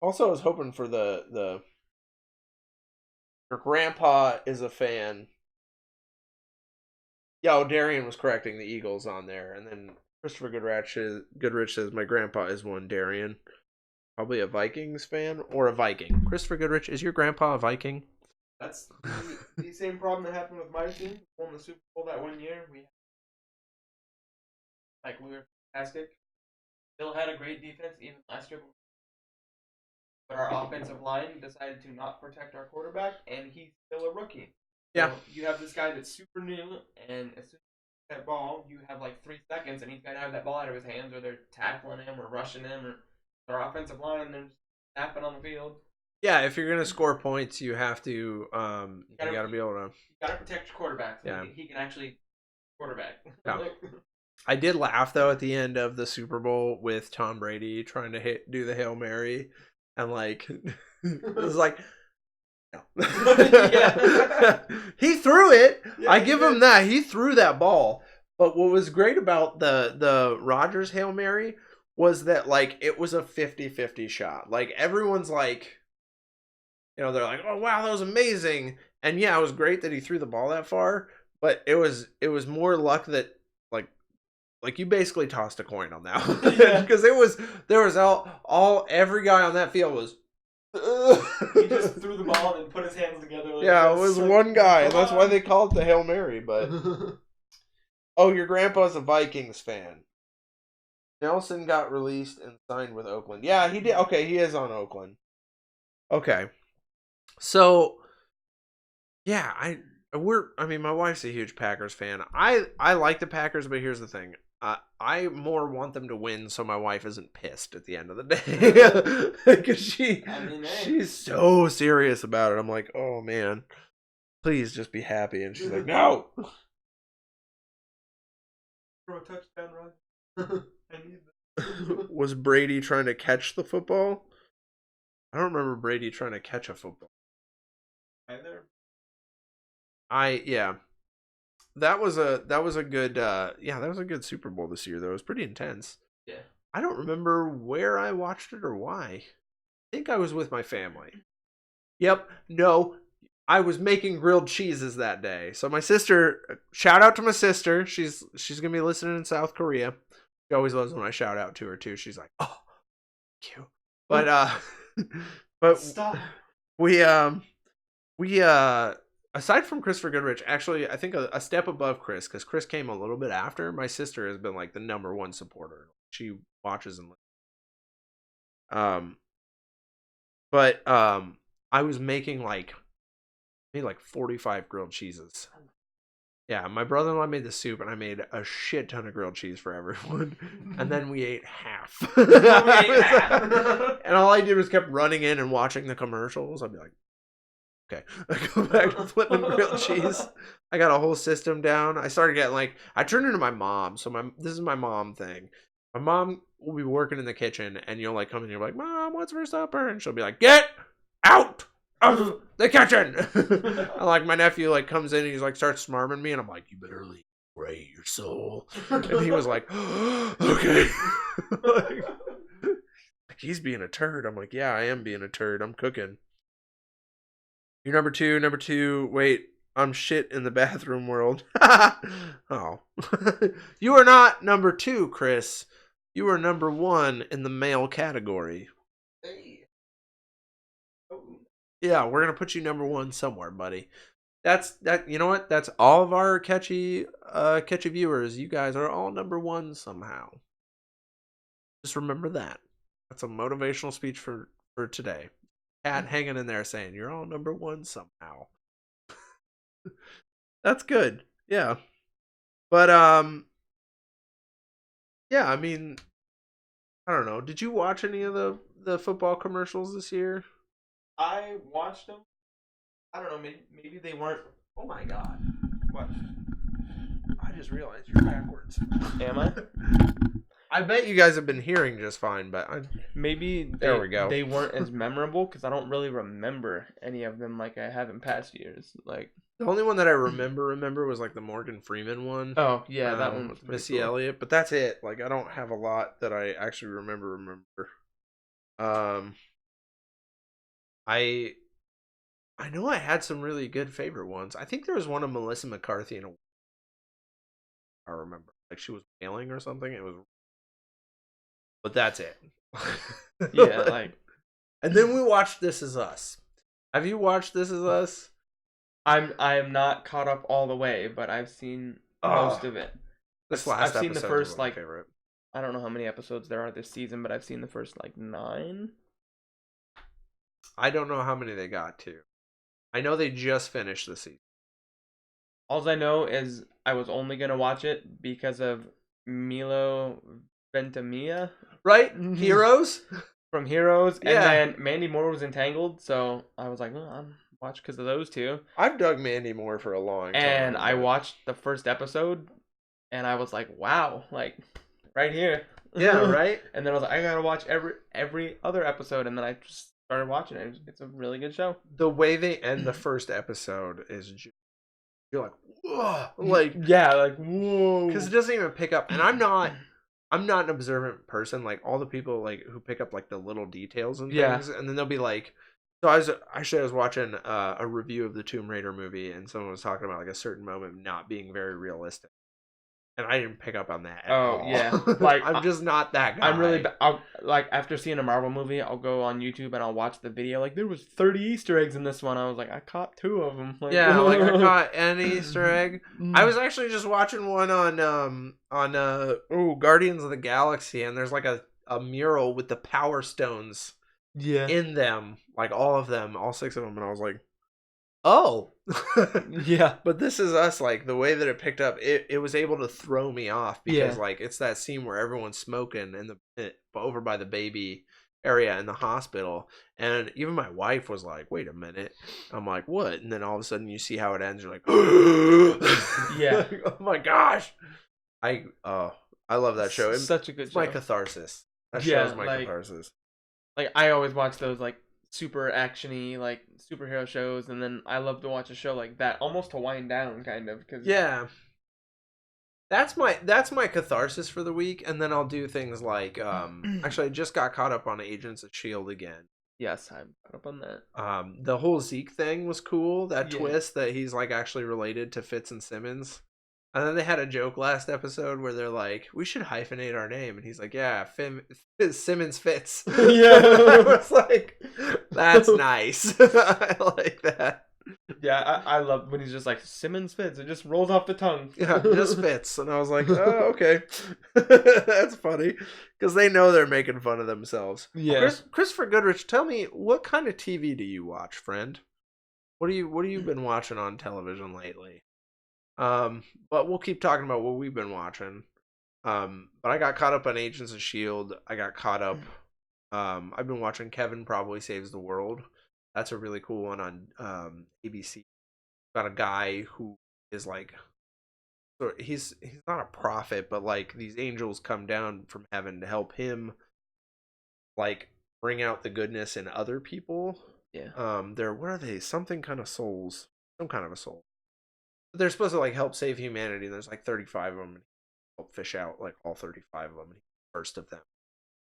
Also, I was hoping for your grandpa is a fan. Yeah, Darian was correcting the Eagles on there, and then Christopher Goodrich says my grandpa is one. Darian, probably a Vikings fan or a Viking. Christopher Goodrich, is your grandpa a Viking? That's the same problem that happened with my team. We won the Super Bowl that one year. We were fantastic. Still had a great defense even last year. But our offensive line decided to not protect our quarterback, and he's still a rookie. Yeah. So you have this guy that's super new, and as soon as that ball, you have like 3 seconds, and he's got to have that ball out of his hands, or they're tackling him or rushing him, or our offensive line, they're just snapping on the field. Yeah, if you're gonna score points, you have to. You gotta be able to. You gotta protect your quarterback. So yeah. He can actually quarterback. Yeah. I did laugh though at the end of the Super Bowl with Tom Brady trying to do the Hail Mary, and like it was like. No. He threw it. Yeah, I give him that. He threw that ball. But what was great about the Rodgers Hail Mary was that like it was a 50-50 shot. Like everyone's like, they're like, "Oh wow, that was amazing." And yeah, it was great that he threw the ball that far, but it was more luck that like you basically tossed a coin on that one. Because there was every guy on that field was he just threw the ball and put his hands together. Like yeah, it was one guy. That's why they call it the Hail Mary. But oh, your grandpa's a Vikings fan. Nelson got released and signed with Oakland. Yeah, he did. Okay, he is on Oakland. Okay, so yeah, my wife's a huge Packers fan. I like the Packers, but here's the thing. I more want them to win so my wife isn't pissed at the end of the day. Because she's so serious about it. I'm like, oh man, please just be happy. And she's like, no. Throw a touchdown run. I need that. Was Brady trying to catch the football? I don't remember Brady trying to catch a football. Either. Yeah. That was a good that was a good Super Bowl this year though. It was pretty intense. Yeah. I don't remember where I watched it or why. I think I was with my family. Yep. No, I was making grilled cheeses that day. So my sister, shout out to my sister. She's going to be listening in South Korea. She always loves when I shout out to her too. She's like, "Oh, cute." But but Stop. we aside from Christopher Goodrich, actually, I think a step above Chris, because Chris came a little bit after. My sister has been like the number one supporter. She watches and but I was making like 45 grilled cheeses. Yeah, my brother-in-law made the soup, and I made a shit ton of grilled cheese for everyone, and then we ate half. And all I did was kept running in and watching the commercials. I'd be like, okay, I go back to flipping grilled cheese. I got a whole system down. I started getting like, I turned into my mom. So this is my mom thing. My mom will be working in the kitchen, and you'll like come in, and you're like, "Mom, what's for supper?" And she'll be like, "Get out of the kitchen." And like my nephew like comes in, and he's like starts smarming me, and I'm like, "You better leave, pray your soul." And he was like, "Okay." Like, he's being a turd. I'm like, "Yeah, I am being a turd. I'm cooking." You're number two. Wait, I'm shit in the bathroom world. Oh. You are not number 2, Chris. You are number 1 in the male category. Hey. Oh. Yeah, we're gonna put you number 1 somewhere, buddy. That's that. You know what? That's all of our catchy viewers. You guys are all number 1 somehow. Just remember that. That's a motivational speech for today. Cat hanging in there saying you're all number 1 somehow. That's good. Yeah. But yeah, I mean, I don't know. Did you watch any of the football commercials this year? I watched them. I don't know. Maybe they weren't. Oh my god. What? I just realized you're backwards. Am I? I bet you guys have been hearing just fine, but Maybe there we go. They weren't as memorable because I don't really remember any of them like I have in past years. Like the only one that I remember was like the Morgan Freeman one. oh yeah, that one was Missy Elliott, but that's it. Like I don't have a lot that I actually remember. I know I had some really good favorite ones. I think there was one of Melissa McCarthy in a I remember. Like she was wailing or something. It was but that's it. Yeah, like and then we watched This Is Us. Have you watched This Is Us? I am not caught up all the way, but I've seen most of it. I've seen the first like favorite. I don't know how many episodes there are this season, but I've seen the first like 9. I don't know how many they got to. I know they just finished the season. All I know is I was only gonna watch it because of Milo Ventimiglia, right? Heroes from Heroes, and then Mandy Moore was in Tangled, so I was like, I'm watch because of those two. I've dug Mandy Moore for a long time, and I watched the first episode, and I was like, wow, like right here, yeah, right. And then I was like, I gotta watch every other episode, and then I just started watching it. It's a really good show. The way they end the first episode is you're like, whoa, like yeah, like whoa, because it doesn't even pick up. And I'm not an observant person. Like all the people like who pick up like the little details and things, and then they'll be like, so I was watching a review of the TombRaider movie, and someone was talking about like a certain moment not being very realistic. And I didn't pick up on that at all. Yeah. Like I'm just not that guy. I'm really I'll like after seeing a Marvel movie, I'll go on YouTube and I'll watch the video. Like there was 30 Easter eggs in this one. I was like, I caught 2 of them. Like, yeah, like I caught an Easter egg. I was actually just watching one on Guardians of the Galaxy, and there's like a mural with the Power Stones in them, like all of them, all 6 of them, and I was like, oh. Yeah. But This Is Us, like the way that it picked up, it was able to throw me off because like it's that scene where everyone's smoking over by the baby area in the hospital, and even my wife was like, wait a minute. I'm like, what? And then all of a sudden you see how it ends, you're like, yeah. Oh my gosh. I love that show. It's such a good show. My catharsis. That show's my catharsis. Like I always watch those like super actiony like superhero shows, and then I love to watch a show like that almost to wind down kind of because that's my catharsis for the week. And then I'll do things like actually I just got caught up on Agents of S.H.I.E.L.D. again. Yes, I'm caught up on that. The whole Zeke thing was cool, that twist that he's like actually related to Fitz and Simmons. And then they had a joke last episode where they're like, "We should hyphenate our name," and he's like, "Yeah, Simmons fits." Yeah. I was like, "That's nice. I like that." Yeah, I love when he's just like Simmons fits. It just rolls off the tongue. Yeah, just fits. And I was like, "Oh, okay, that's funny," because they know they're making fun of themselves. Yeah. Christopher Goodrich, tell me, what kind of TV do you watch, friend? What have you been watching on television lately? But we'll keep talking about what we've been watching. But I got caught up on Agents of Shield. I got caught up. I've been watching Kevin Probably Saves the World. That's a really cool one on ABC. About a guy who is like, so he's not a prophet, but like these angels come down from heaven to help him, like bring out the goodness in other people. Yeah. They're, what are they? Something kind of souls, some kind of a soul. They're supposed to like help save humanity. And there's like 35 of them. And help fish out like all 35 of them. And he's the first of them.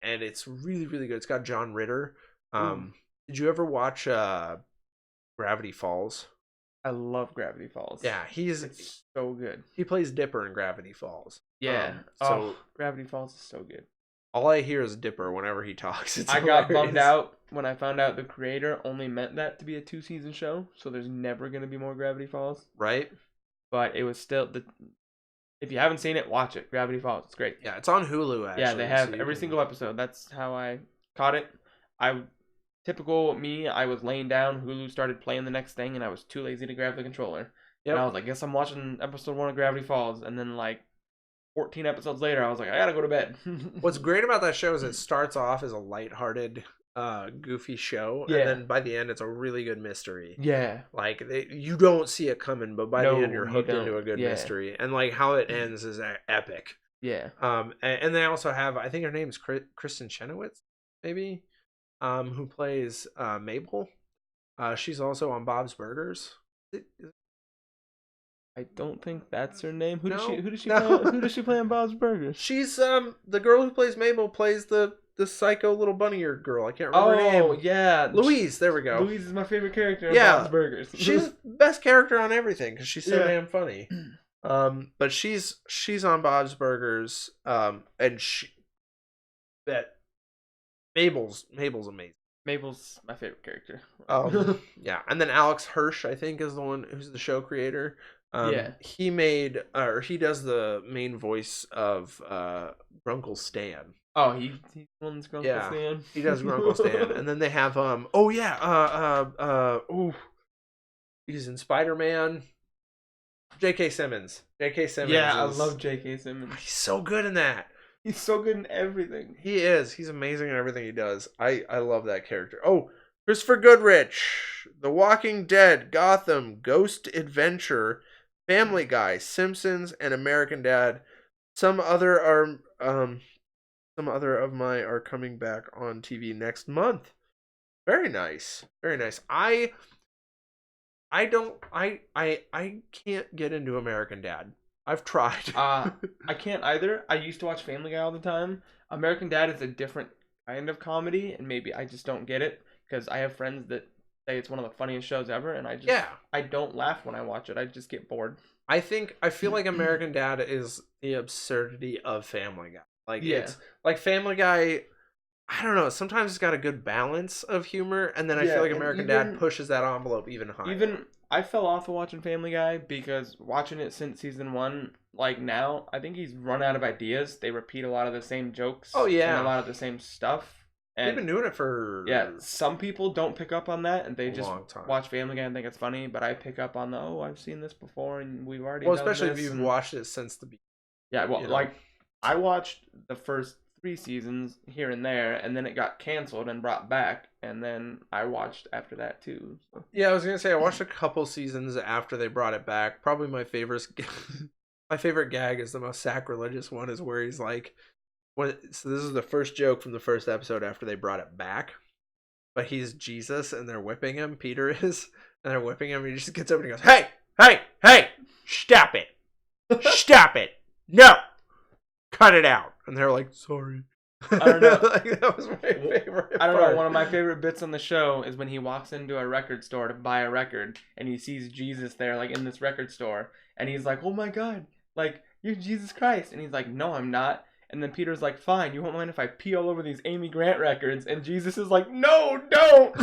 And it's really, really good. It's got John Ritter. Did you ever watch Gravity Falls? I love Gravity Falls. Yeah, it's so good. He plays Dipper in Gravity Falls. Yeah. So Gravity Falls is so good. All I hear is Dipper whenever he talks. I got bummed out when I found out the creator only meant that to be a 2-season show, so there's never going to be more Gravity Falls. Right? But it was still if you haven't seen it, watch it. Gravity Falls. It's great. Yeah, it's on Hulu actually. Yeah, they have every single episode. That's how I caught it. Typical me, I was laying down, Hulu started playing the next thing, and I was too lazy to grab the controller. Yep. And I was like, guess I'm watching episode 1 of Gravity Falls, and then like 14 episodes later, I was like, I gotta go to bed. What's great about that show is it starts off as a lighthearted, goofy show, and then by the end, it's a really good mystery. Yeah, like you don't see it coming, but by the end, you're hooked into a good mystery, and like how it ends is epic. Yeah. And they also have, I think her name's Kristen Chenoweth, maybe, who plays Mabel. She's also on Bob's Burgers. I don't think that's her name. Who does she play on Bob's Burgers? She's the girl who plays Mabel plays the psycho little bunny ear girl. I can't remember her name. Oh yeah, Louise. There we go. Louise is my favorite character on Bob's Burgers. She's the best character on everything because she's so damn funny. But she's on Bob's Burgers. And Mabel's amazing. Mabel's my favorite character. Yeah, and then Alex Hirsch, I think, is the one who's the show creator. He made, or he does the main voice of Grunkle Stan. Oh, he's the one that's Grunkle Stan. He does Grunkle Stan, and then they have he's in Spider-Man. J.K. Simmons. Yeah, I love J.K. Simmons. He's so good in that. He's so good in everything. He is. He's amazing in everything he does. I love that character. Oh, Christopher Goodrich, The Walking Dead, Gotham, Ghost Adventure, Family Guy, Simpsons, and American Dad. Some other of my are coming back on TV next month. Very nice. Very nice. I can't get into American Dad. I've tried. I can't either. I used to watch Family Guy all the time. American Dad is a different kind of comedy, and maybe I just don't get it because I have friends that say it's one of the funniest shows ever, and I don't laugh when I watch it. I just get bored. I feel like American Dad is the absurdity of Family Guy. Like it's like Family Guy. I don't know. Sometimes it's got a good balance of humor, and then I feel like American Dad pushes that envelope even higher. I fell off of watching Family Guy because watching it since season 1, like now, I think he's run out of ideas. They repeat a lot of the same jokes. Oh yeah, and a lot of the same stuff. And they've been doing it for some people don't pick up on that, and they just watch Family Guy and think it's funny. But I pick up on I've seen this before, and we've already. Well, especially if you've watched it since the beginning. Yeah, well, like I watched the first 3 seasons here and there, and then it got canceled and brought back, and then I watched after that too. So. Yeah, I was gonna say I watched a couple seasons after they brought it back. Probably my favorite gag is the most sacrilegious one, is where he's like, so this is the first joke from the first episode after they brought it back, but he's Jesus and they're whipping him. Peter is, and they're whipping him. And he just gets up and he goes, "Hey, stop it, stop it, no, cut it out." And they're like, "Sorry." I don't know. Like, that was my favorite. I don't know. One of my favorite bits on the show is when he walks into a record store to buy a record, and he sees Jesus there, like in this record store, and he's like, "Oh my God, like, you're Jesus Christ. And he's like, no, I'm not. And then Peter's like, fine, you won't mind if I pee all over these Amy Grant records. And Jesus is like, no, don't.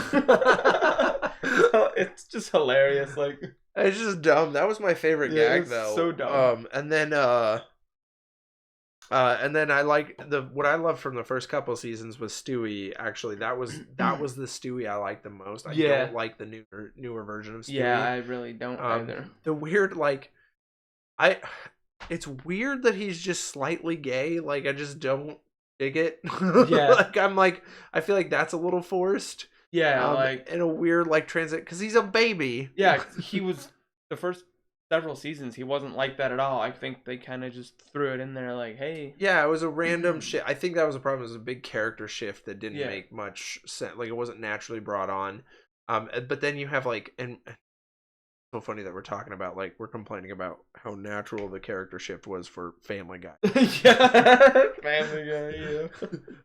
So it's just hilarious. Like, It's just dumb. That was my favorite yeah, gag it's though. so dumb. And then I like what I loved from the first couple seasons was Stewie. Actually, that was the Stewie I liked the most. I don't like the newer version of Stewie. Yeah, I really don't either. The weird it's weird that he's just slightly gay. Like I just don't dig it. Yeah. I feel like that's a little forced. Yeah, like in a weird transit because he's a baby. Yeah, he was the first several seasons. He wasn't like that at all. I think they kind of just threw it in there, like, hey. Yeah, it was a random shit. I think that was a problem. It was a big character shift that didn't make much sense. Like it wasn't naturally brought on. But then you have and so funny that we're talking about we're complaining about how natural the character shift was for Family Guy. Yeah, Family Guy. Yeah.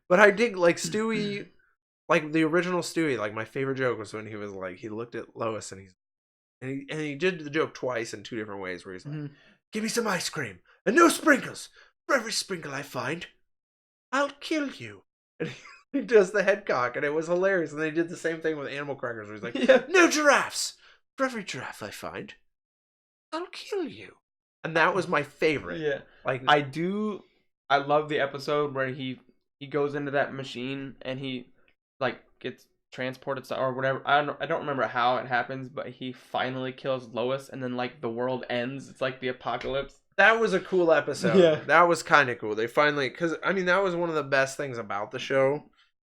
But I dig Stewie. Like the original Stewie, my favorite joke was when he was he looked at Lois and he did the joke twice in two different ways where he's like, give me some ice cream and no sprinkles. For every sprinkle I find, I'll kill you. And he does the head cock and it was hilarious. And they did the same thing with animal crackers where he's like, no giraffes. For every giraffe I find, I'll kill you. And that was my favorite. Yeah. I love the episode where he goes into that machine and he gets transported or whatever. I don't remember how it happens, but he finally kills Lois and then the world ends. It's like the apocalypse. That was a cool episode. Yeah. That was kind of cool. They finally, because that was one of the best things about the show,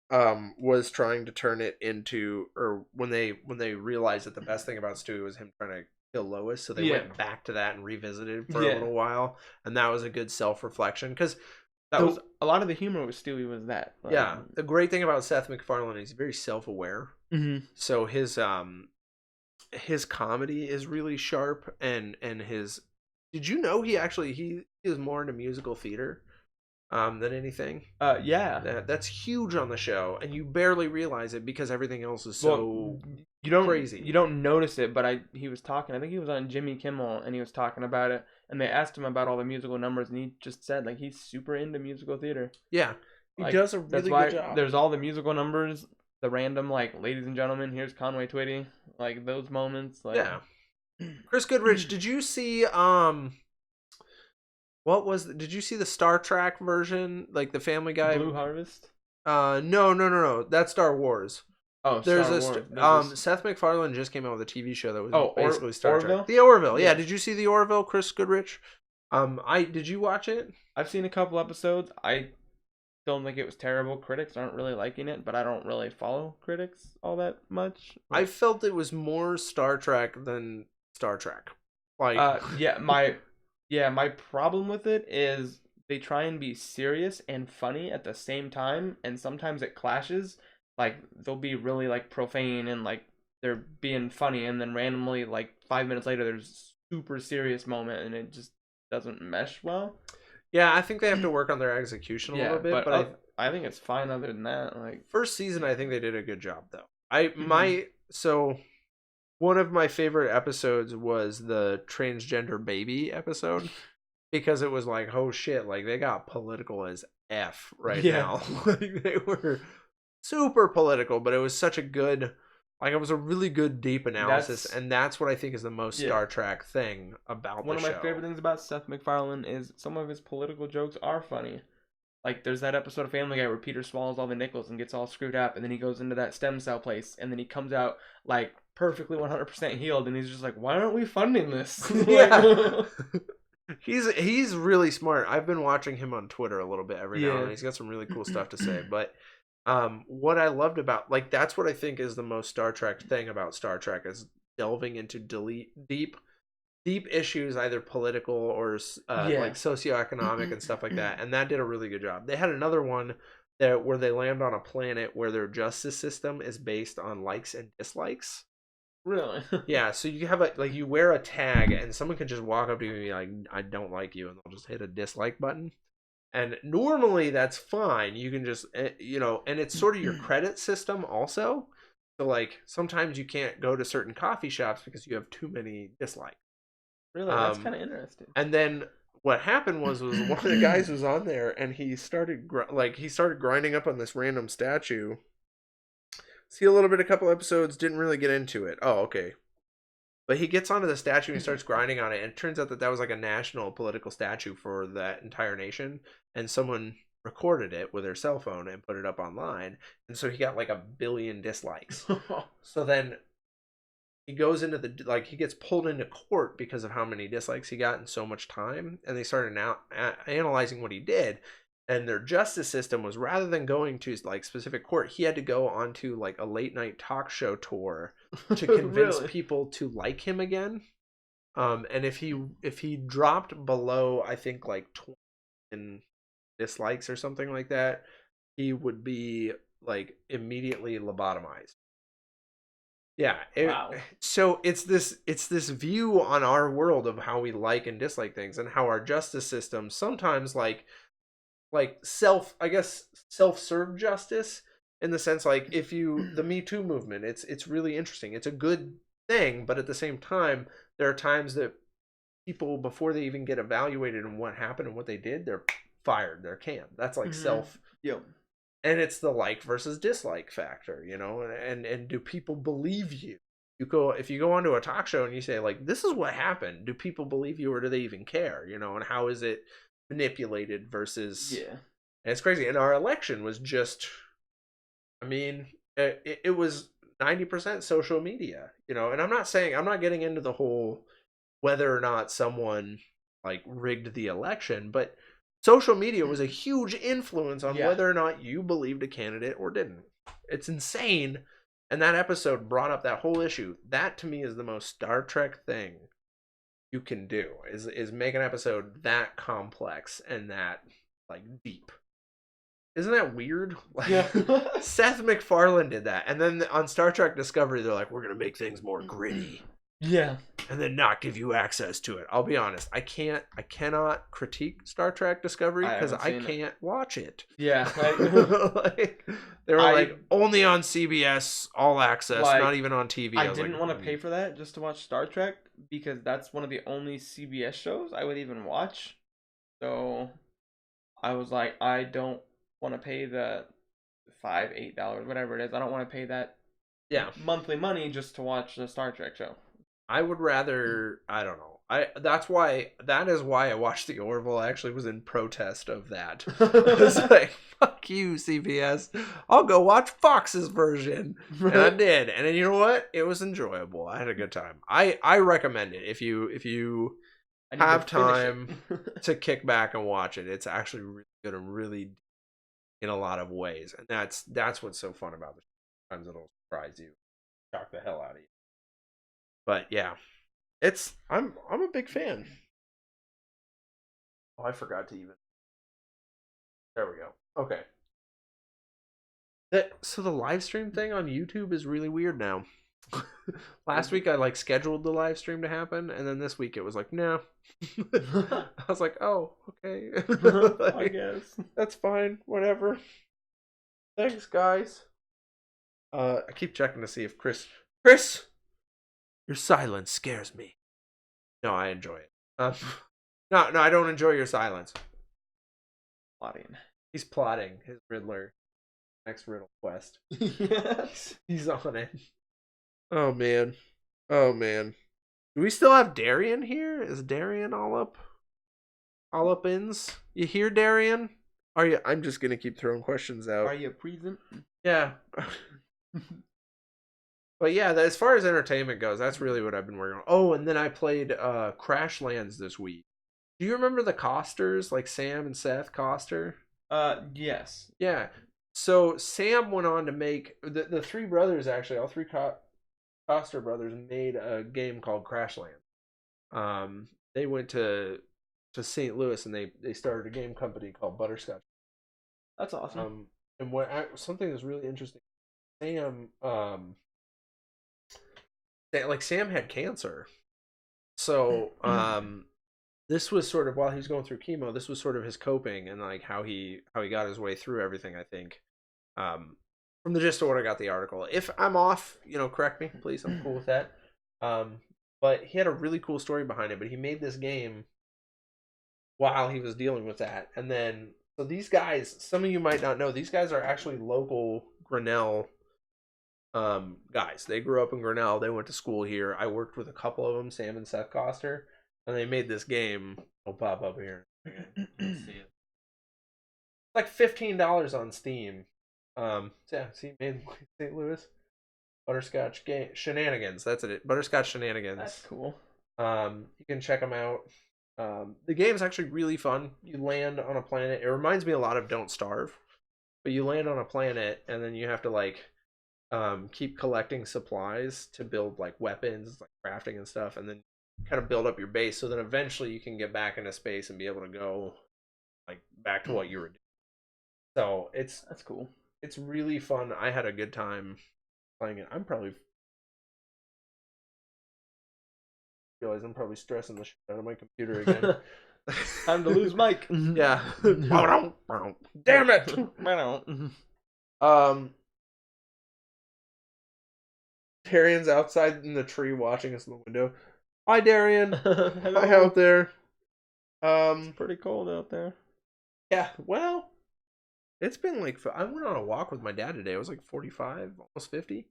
was trying to turn it into, or when they realized that the best thing about Stewie was him trying to kill Lois, so they went back to that and revisited for a little while, and that was a good self-reflection because that was a lot of the humor with Stewie was that. Yeah, the great thing about Seth MacFarlane is he's very self-aware. Mm-hmm. So his comedy is really sharp, and his. Did you know he is more into musical theater than anything? Yeah, that's huge on the show, and you barely realize it because everything else is so crazy. You don't notice it, but he was talking. I think he was on Jimmy Kimmel, and he was talking about it. And they asked him about all the musical numbers, and he just said he's super into musical theater. Yeah, he does a really good job. There's all the musical numbers, the random ladies and gentlemen, here's Conway Twitty, those moments. Yeah. Chris Goodrich, did you see did you see the Star Trek version, the Family Guy? Blue Harvest? No. That's Star Wars. Oh, There's Seth MacFarlane just came out with a TV show that was basically Star Orville? Trek. The Orville, yeah. Did you see the Orville, Chris Goodrich? Did you watch it? I've seen a couple episodes. I don't think it was terrible. Critics aren't really liking it, but I don't really follow critics all that much. I felt it was more Star Trek than Star Trek. My problem with it is they try and be serious and funny at the same time, and sometimes it clashes. They'll be really profane and they're being funny, and then randomly 5 minutes later there's a super serious moment and it just doesn't mesh well. Yeah, I think they have to work on their execution a little bit, but I think it's fine other than that. First season I think they did a good job though. So one of my favorite episodes was the transgender baby episode because it was oh shit, they got political as F now. They were super political, but it was such a good, it was a really good deep analysis, and that's what I think is the most Star Trek thing about one the of show. My favorite things about Seth MacFarlane is some of his political jokes are funny. There's that episode of Family Guy where Peter swallows all the nickels and gets all screwed up, and then he goes into that stem cell place, and then he comes out perfectly 100% healed, and he's just why aren't we funding this? Yeah. He's really smart. I've been watching him on Twitter a little bit every now and then. He's got some really cool stuff to say, but what I loved about that's what I think is the most Star Trek thing about Star Trek is delving into deep issues, either political or socioeconomic and stuff like that, and that did a really good job. They had another one where they land on a planet where their justice system is based on likes and dislikes. Really? Yeah, so you have you wear a tag and someone can just walk up to you and be I don't like you, and they'll just hit a dislike button. And normally that's fine. You can just, and it's sort of your credit system also. So sometimes you can't go to certain coffee shops because you have too many dislikes. Really? That's kind of interesting. And then what happened was one of the guys was on there and he started grinding up on this random statue. See a little bit, a couple episodes, didn't really get into it. Oh, okay. But he gets onto the statue and he starts grinding on it, and it turns out that that was like a national political statue for that entire nation, and someone recorded it with their cell phone and put it up online, and so he got like 1 billion dislikes. So then he goes into he gets pulled into court because of how many dislikes he got in so much time, and they started now analyzing what he did, and their justice system was, rather than going to like specific court, he had to go onto like a late night talk show tour to convince Really? people to like him again. And if he dropped below, I think like 20 in dislikes or something like that, he would be like immediately lobotomized. Yeah. Wow. So it's this view on our world of how we like and dislike things, and how our justice system sometimes self-serve justice, in the sense like, if you the Me Too movement, it's really interesting. It's a good thing, but at the same time, there are times that people, before they even get evaluated on what happened and what they did, they're fired, they're canned. That's like self. Yep. And it's the like versus dislike factor, and do people believe you? If you go onto a talk show and you say like, this is what happened, do people believe you, or do they even care? And how is it manipulated versus? Yeah. And it's crazy. And our election was just, I mean, it was 90% social media, and I'm not getting into the whole whether or not someone like rigged the election, but social media was a huge influence on whether or not you believed a candidate or didn't. It's insane. And that episode brought up that whole issue. That to me is the most Star Trek thing you can do, is make an episode that complex and that like deep. Isn't that weird? Yeah. Seth MacFarlane did that. And then on Star Trek Discovery, they're like, we're going to make things more gritty. Yeah. And then not give you access to it. I'll be honest. I cannot critique Star Trek Discovery because I can't watch it. Yeah. They were like, only on CBS, all access, not even on TV. I didn't want to pay for that just to watch Star Trek, because that's one of the only CBS shows I would even watch. So I was like, I don't want to pay the $5, $8, whatever it is. I don't want to pay that monthly money just to watch the Star Trek show. I would rather, I don't know. That is why I watched The Orville. I actually was in protest of that. I was like, fuck you, CBS. I'll go watch Fox's version. And I did. And then, you know what? It was enjoyable. I had a good time. I recommend it if you have time to kick back and watch it. It's actually really good and really in a lot of ways. And that's what's so fun about it. Sometimes it'll surprise you. Shock the hell out of you. But yeah, I'm a big fan. Oh, I forgot to even. There we go. Okay. So the live stream thing on YouTube is really weird now. Last week I scheduled the live stream to happen, and then this week it was like, no. I was like, oh, okay. I guess that's fine. Whatever. Thanks, guys. I keep checking to see if Chris. Your silence scares me. No, I enjoy it. No, I don't enjoy your silence. Plotting. He's plotting his Riddler next riddle quest. Yes. He's on it. Oh man. Do we still have Darian here? Is Darian all up ins? You hear, Darian? Are you? I'm just gonna keep throwing questions out. Are you present? Yeah. But yeah, as far as entertainment goes, that's really what I've been working on. Oh, and then I played Crash Lands this week. Do you remember the Costers, like Sam and Seth Coster? Yes. Yeah. So Sam went on to make the three brothers, actually, all three Coster brothers made a game called Crash Land. They went to St. Louis and they started a game company called Butterscotch. That's awesome. And something that's really interesting, Sam Sam had cancer. So this was sort of, while he was going through chemo, this was sort of his coping and like how he got his way through everything, I think. From the gist of what I got the article. If I'm off, correct me, please. I'm cool with that. But he had a really cool story behind it, but he made this game while he was dealing with that. And then, so these guys, some of you might not know, these guys are actually local Grinnell guys. They grew up in Grinnell. They went to school here. I worked with a couple of them, Sam and Seth Coster, and they made this game. I'll pop up here. Let's see it. It's like $15 on Steam. Yeah, see, made in St. Louis. Butterscotch game Shenanigans. That's it. Butterscotch Shenanigans. That's cool. You can check them out. The game's actually really fun. You land on a planet. It reminds me a lot of Don't Starve, but you land on a planet and then you have to like keep collecting supplies to build like weapons, like crafting and stuff, and then kind of build up your base. So then eventually you can get back into space and be able to go like back to what you were doing. So that's cool. It's really fun. I had a good time playing it. I'm probably stressing the shit out of my computer again. Time to lose Mike. Yeah. Damn it. Darian's outside in the tree watching us in the window. Hi, Darian. Hi out there. It's pretty cold out there. Yeah. Well, it's been like I went on a walk with my dad today. It was like 45, almost 50. It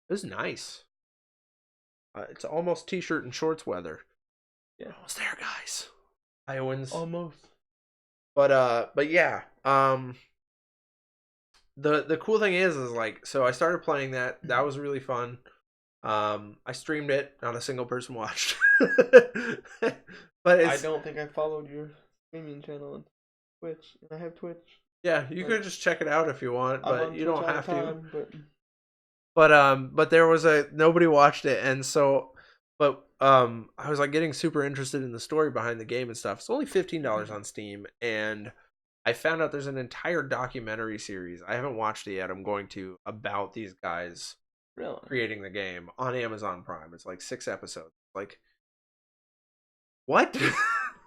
was nice. It's almost t-shirt and shorts weather. Yeah, almost there, guys. Iowans. Almost. But yeah. The cool thing is like, so I started playing that. That was really fun. I streamed it. Not a single person watched. But I don't think I followed your streaming channel on Twitch. I have Twitch. Yeah, you could just check it out if you want, but you don't have to. But But there was nobody watched it, and so, but I was like getting super interested in the story behind the game and stuff. It's only $15 on Steam, and I found out there's an entire documentary series. I haven't watched it yet. I'm going to, about these guys creating the game on Amazon Prime. It's like 6 episodes. Like, what?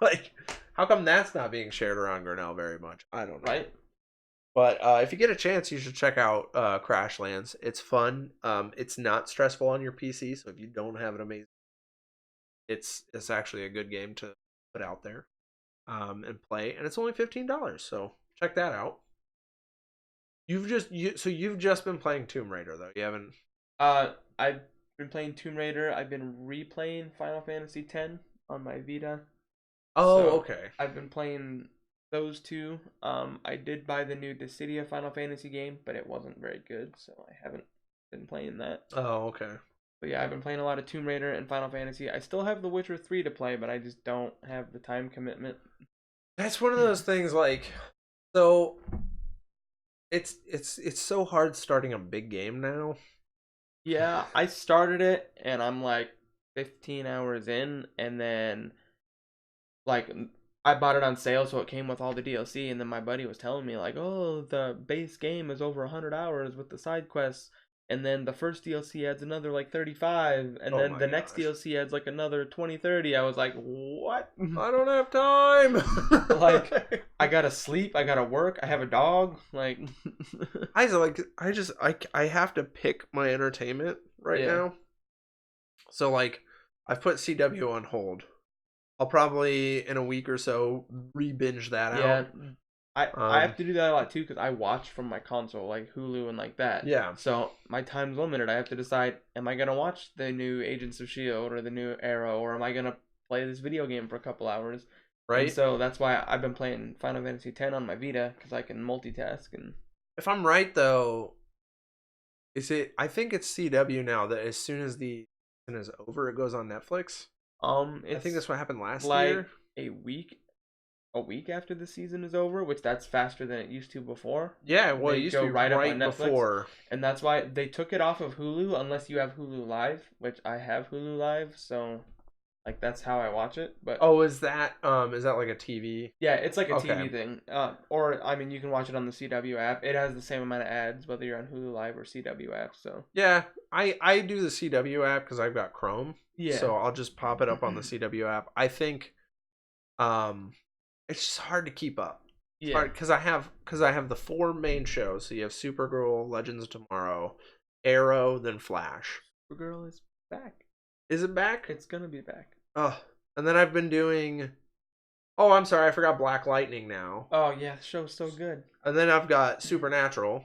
Like, how come that's not being shared around Grinnell very much? I don't know. Right. But if you get a chance, you should check out Crashlands. It's fun. It's not stressful on your PC, so if you don't have an amazing, it's actually a good game to put out there and play. And it's only $15, so check that out. You've just been playing Tomb Raider though. You haven't. I've been playing Tomb Raider. I've been replaying Final Fantasy X on my Vita. Oh, so okay. I've been playing those two. I did buy the new Dissidia Final Fantasy game, but it wasn't very good, so I haven't been playing that. Oh, okay. But yeah, I've been playing a lot of Tomb Raider and Final Fantasy. I still have The Witcher 3 to play, but I just don't have the time commitment. That's one of those things, like, so it's so hard starting a big game now. Yeah, I started it and I'm like 15 hours in, and then like I bought it on sale, so it came with all the DLC, and then my buddy was telling me like, oh, the base game is over 100 hours with the side quests, and then the first DLC adds another like 35, and then the next DLC adds like another 20, 30. I was like, what? I don't have time. Like, I gotta sleep, I gotta work, I have a dog. Like, I have to pick my entertainment right now. So like, I've put CW on hold. I'll probably in a week or so re-binge that out. I have to do that a lot too, because I watch from my console, like Hulu and like that. Yeah. So my time's limited. I have to decide: am I gonna watch the new Agents of S.H.I.E.L.D. or the new Arrow, or am I gonna play this video game for a couple hours? Right. And so that's why I've been playing Final Fantasy X on my Vita, because I can multitask. And if I'm right though, I think it's CW now that as soon as the season is over, it goes on Netflix. I think that's what happened last year. A week after the season is over, which that's faster than it used to before. Yeah, well, it used to be right up on Netflix before. And that's why they took it off of Hulu, unless you have Hulu Live, which I have Hulu Live, so like that's how I watch it. But is that like a TV? Yeah, it's like a TV thing. Or I mean, you can watch it on the CW app. It has the same amount of ads whether you're on Hulu Live or CW app. So yeah, I do the CW app because I've got Chrome. Yeah. So I'll just pop it up on the CW app. I think, it's just hard to keep up. Yeah. Because I have the 4 main shows. So you have Supergirl, Legends of Tomorrow, Arrow, then Flash. Supergirl is back. Is it back? It's gonna be back. Oh, and then I've been doing. Oh, I'm sorry, I forgot Black Lightning now. Oh yeah, the show's so good. And then I've got Supernatural.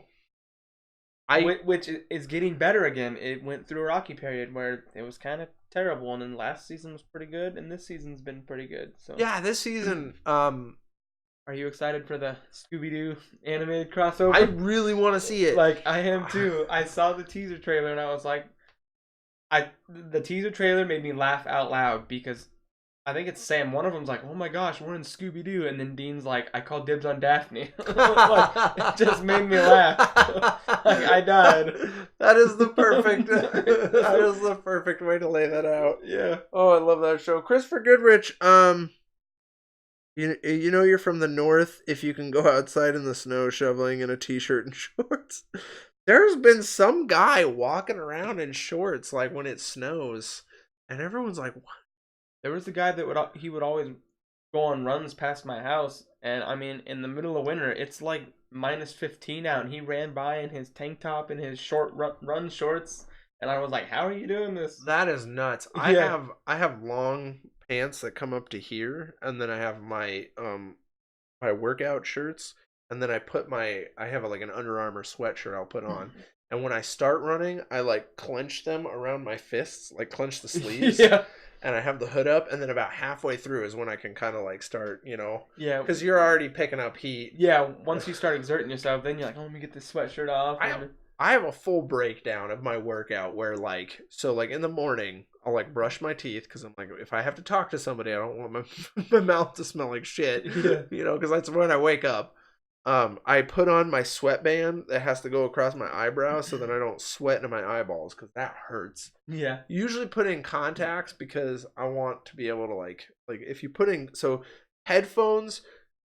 I Which is getting better again. It went through a rocky period where it was kind of terrible, and then last season was pretty good, and this season's been pretty good. So yeah, this season are you excited for the Scooby Doo animated I crossover? really want to see it. Like I am too. I saw the teaser trailer and I was like, the teaser trailer made me laugh out loud because I think it's Sam. One of them's like, "Oh my gosh, we're in Scooby Doo," and then Dean's like, "I called dibs on Daphne." Like, it just made me laugh. Like I died. That is the perfect. That is the perfect way to lay that out. Yeah. Oh, I love that show. Christopher Goodrich. You know you're from the north if you can go outside in the snow shoveling in a t-shirt and shorts. There's been some guy walking around in shorts like when it snows, and everyone's like, "What?" There was the guy that would always go on runs past my house, and I mean, in the middle of winter, it's like -15 out, and he ran by in his tank top and his short run shorts, and I was like, "How are you doing this?" That is nuts. Yeah. I have long pants that come up to here, and then I have my my workout shirts, and then I have like an Under Armour sweatshirt I'll put on. And when I start running, I like clench them around my fists, like clench the sleeves. Yeah. And I have the hood up, and then about halfway through is when I can kind of like start, Yeah. because you're already picking up heat. Yeah. Once you start exerting yourself, then you're like, "Oh, let me get this sweatshirt off." I have a full breakdown of my workout where like in the morning I'll like brush my teeth because I'm like, if I have to talk to somebody, I don't want my my mouth to smell like shit. Yeah. Because that's when I wake up. I put on my sweatband that has to go across my eyebrows so that I don't sweat into my eyeballs because that hurts. Yeah. Usually put in contacts because I want to be able to like if you put in headphones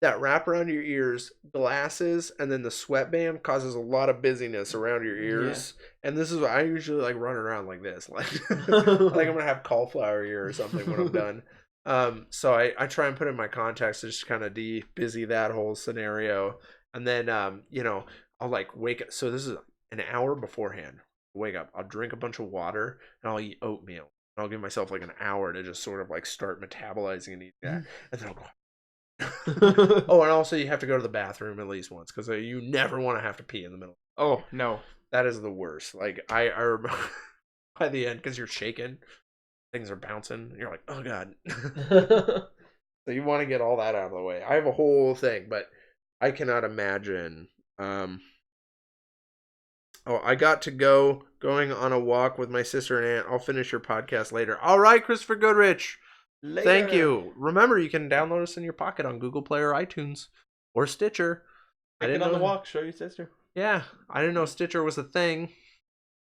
that wrap around your ears, glasses, and then the sweatband causes a lot of busyness around your ears. Yeah. And this is what I usually like running around like this, like like I'm gonna have cauliflower ear or something when I'm done. So I try and put in my contacts to just kind of busy that whole scenario, and then I'll like wake up. So this is an hour beforehand. Wake up. I'll drink a bunch of water and I'll eat oatmeal. I'll give myself like an hour to just sort of like start metabolizing and eat that, and then I'll go. Oh, and also you have to go to the bathroom at least once because you never want to have to pee in the middle. Oh no, that is the worst. Like I remember by the end because you're shaking, things are bouncing. And you're like, oh god. So you want to get all that out of the way. I have a whole thing, but I cannot imagine. Oh, I got to going on a walk with my sister and aunt. I'll finish your podcast later. All right, Christopher Goodrich. Later. Thank you. Remember, you can download us in your pocket on Google Play or iTunes or Stitcher. Take it on the walk. Show your sister. Yeah, I didn't know Stitcher was a thing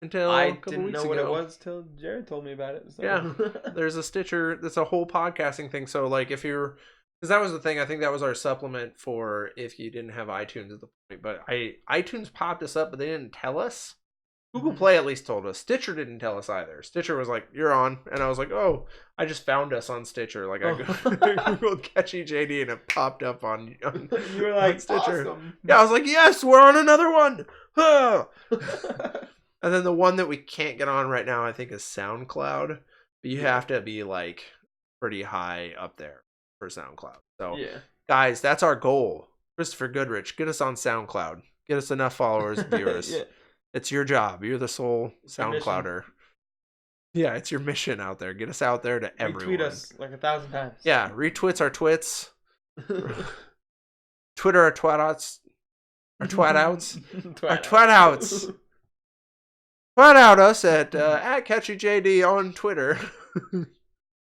until I a couple weeks ago. didn't know what it was till Jared told me about it. So. Yeah, there's a Stitcher. That's a whole podcasting thing. So like if you're, because that was the thing. I think that was our supplement for if you didn't have iTunes at the point. But iTunes popped us up, but they didn't tell us. Google Play at least told us. Stitcher didn't tell us either. Stitcher was like, "You're on," and I was like, "Oh, I just found us on Stitcher." Like I googled Catchy JD and it popped up on you were like, Stitcher. Awesome. Yeah, I was like, "Yes, we're on another one." And then the one that we can't get on right now, I think, is SoundCloud. But you have to be like pretty high up there for SoundCloud. So, guys, that's our goal. Christopher Goodrich, get us on SoundCloud. Get us enough followers, viewers. Yeah. It's your job. You're the sole SoundClouder. Yeah, it's your mission out there. Get us out there to everyone. Retweet us like 1,000 times. Yeah, retweets our twits. Twitter our twat-outs. Our twat-outs. Our twat-outs. Twat out us at CatchyJD on Twitter.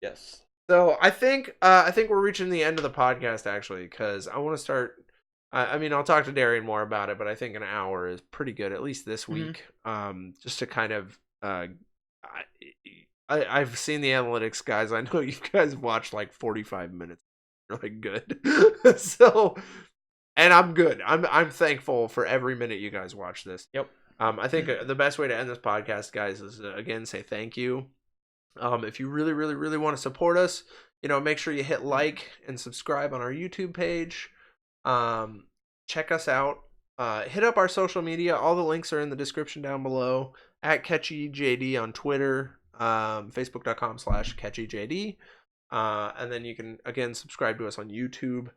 Yes. So I think we're reaching the end of the podcast actually, because I want to start. I mean, I'll talk to Darian more about it, but I think an hour is pretty good, at least this week. Just to kind of, I've seen the analytics, guys. I know you guys watched like 45 minutes. Really good. So, and I'm good. I'm thankful for every minute you guys watch this. Yep. I think the best way to end this podcast, guys, is again say thank you. If you really, really, really want to support us, make sure you hit like and subscribe on our YouTube page. Check us out. Hit up our social media. All the links are in the description down below. At CatchyJD on Twitter, Facebook.com/CatchyJD. And then you can, again, subscribe to us on YouTube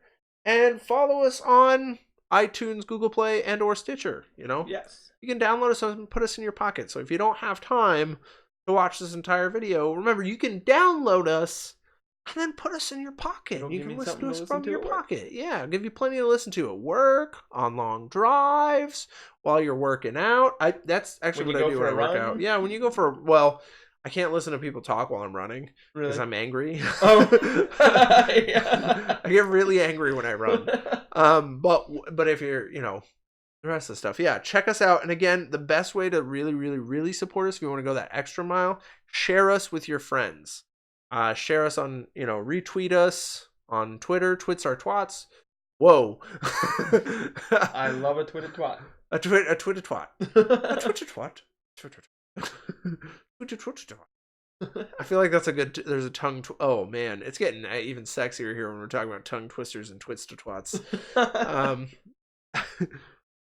and follow us on iTunes, Google Play, and or Stitcher. Yes. You can download us and put us in your pocket. So if you don't have time to watch this entire video, remember, you can download us and then put us in your pocket. You can listen to us from your pocket. Yeah, I'll give you plenty to listen to at work, on long drives, while you're working out. That's actually what I do when I work out. Yeah, when you go for, well, I can't listen to people talk while I'm running because I'm angry. Oh, I get really angry when I run. But if you're, the rest of the stuff, yeah, check us out. And again, the best way to really, really, really support us, if you want to go that extra mile, share us with your friends. Share us on, retweet us on Twitter. Twits our twats. Whoa. I love a Twitter twat. A Twitter twat. A Twitter twat. Twitter twat. I feel like that's a good. There's a tongue. Oh man, it's getting even sexier here when we're talking about tongue twisters and twits to twats.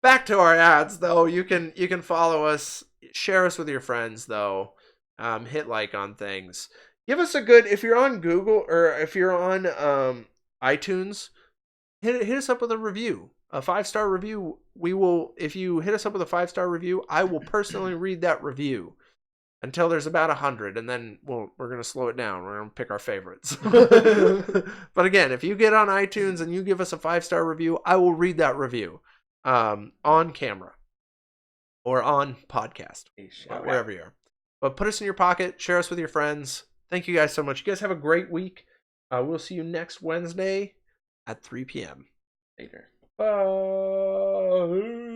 Back to our ads, though. You can follow us, share us with your friends, though. Hit like on things. Give us a good, if you're on Google or if you're on iTunes, hit us up with a review, a 5-star review. We will, if you hit us up with a 5-star review, I will personally read that review until there's about 100, and then we're gonna slow it down. We're gonna pick our favorites. But again, if you get on iTunes and you give us a 5-star review, I will read that review on camera or on podcast, wherever you are. But put us in your pocket, share us with your friends. Thank you guys so much. You guys have a great week. We'll see you next Wednesday at 3 p.m. Later. Bye.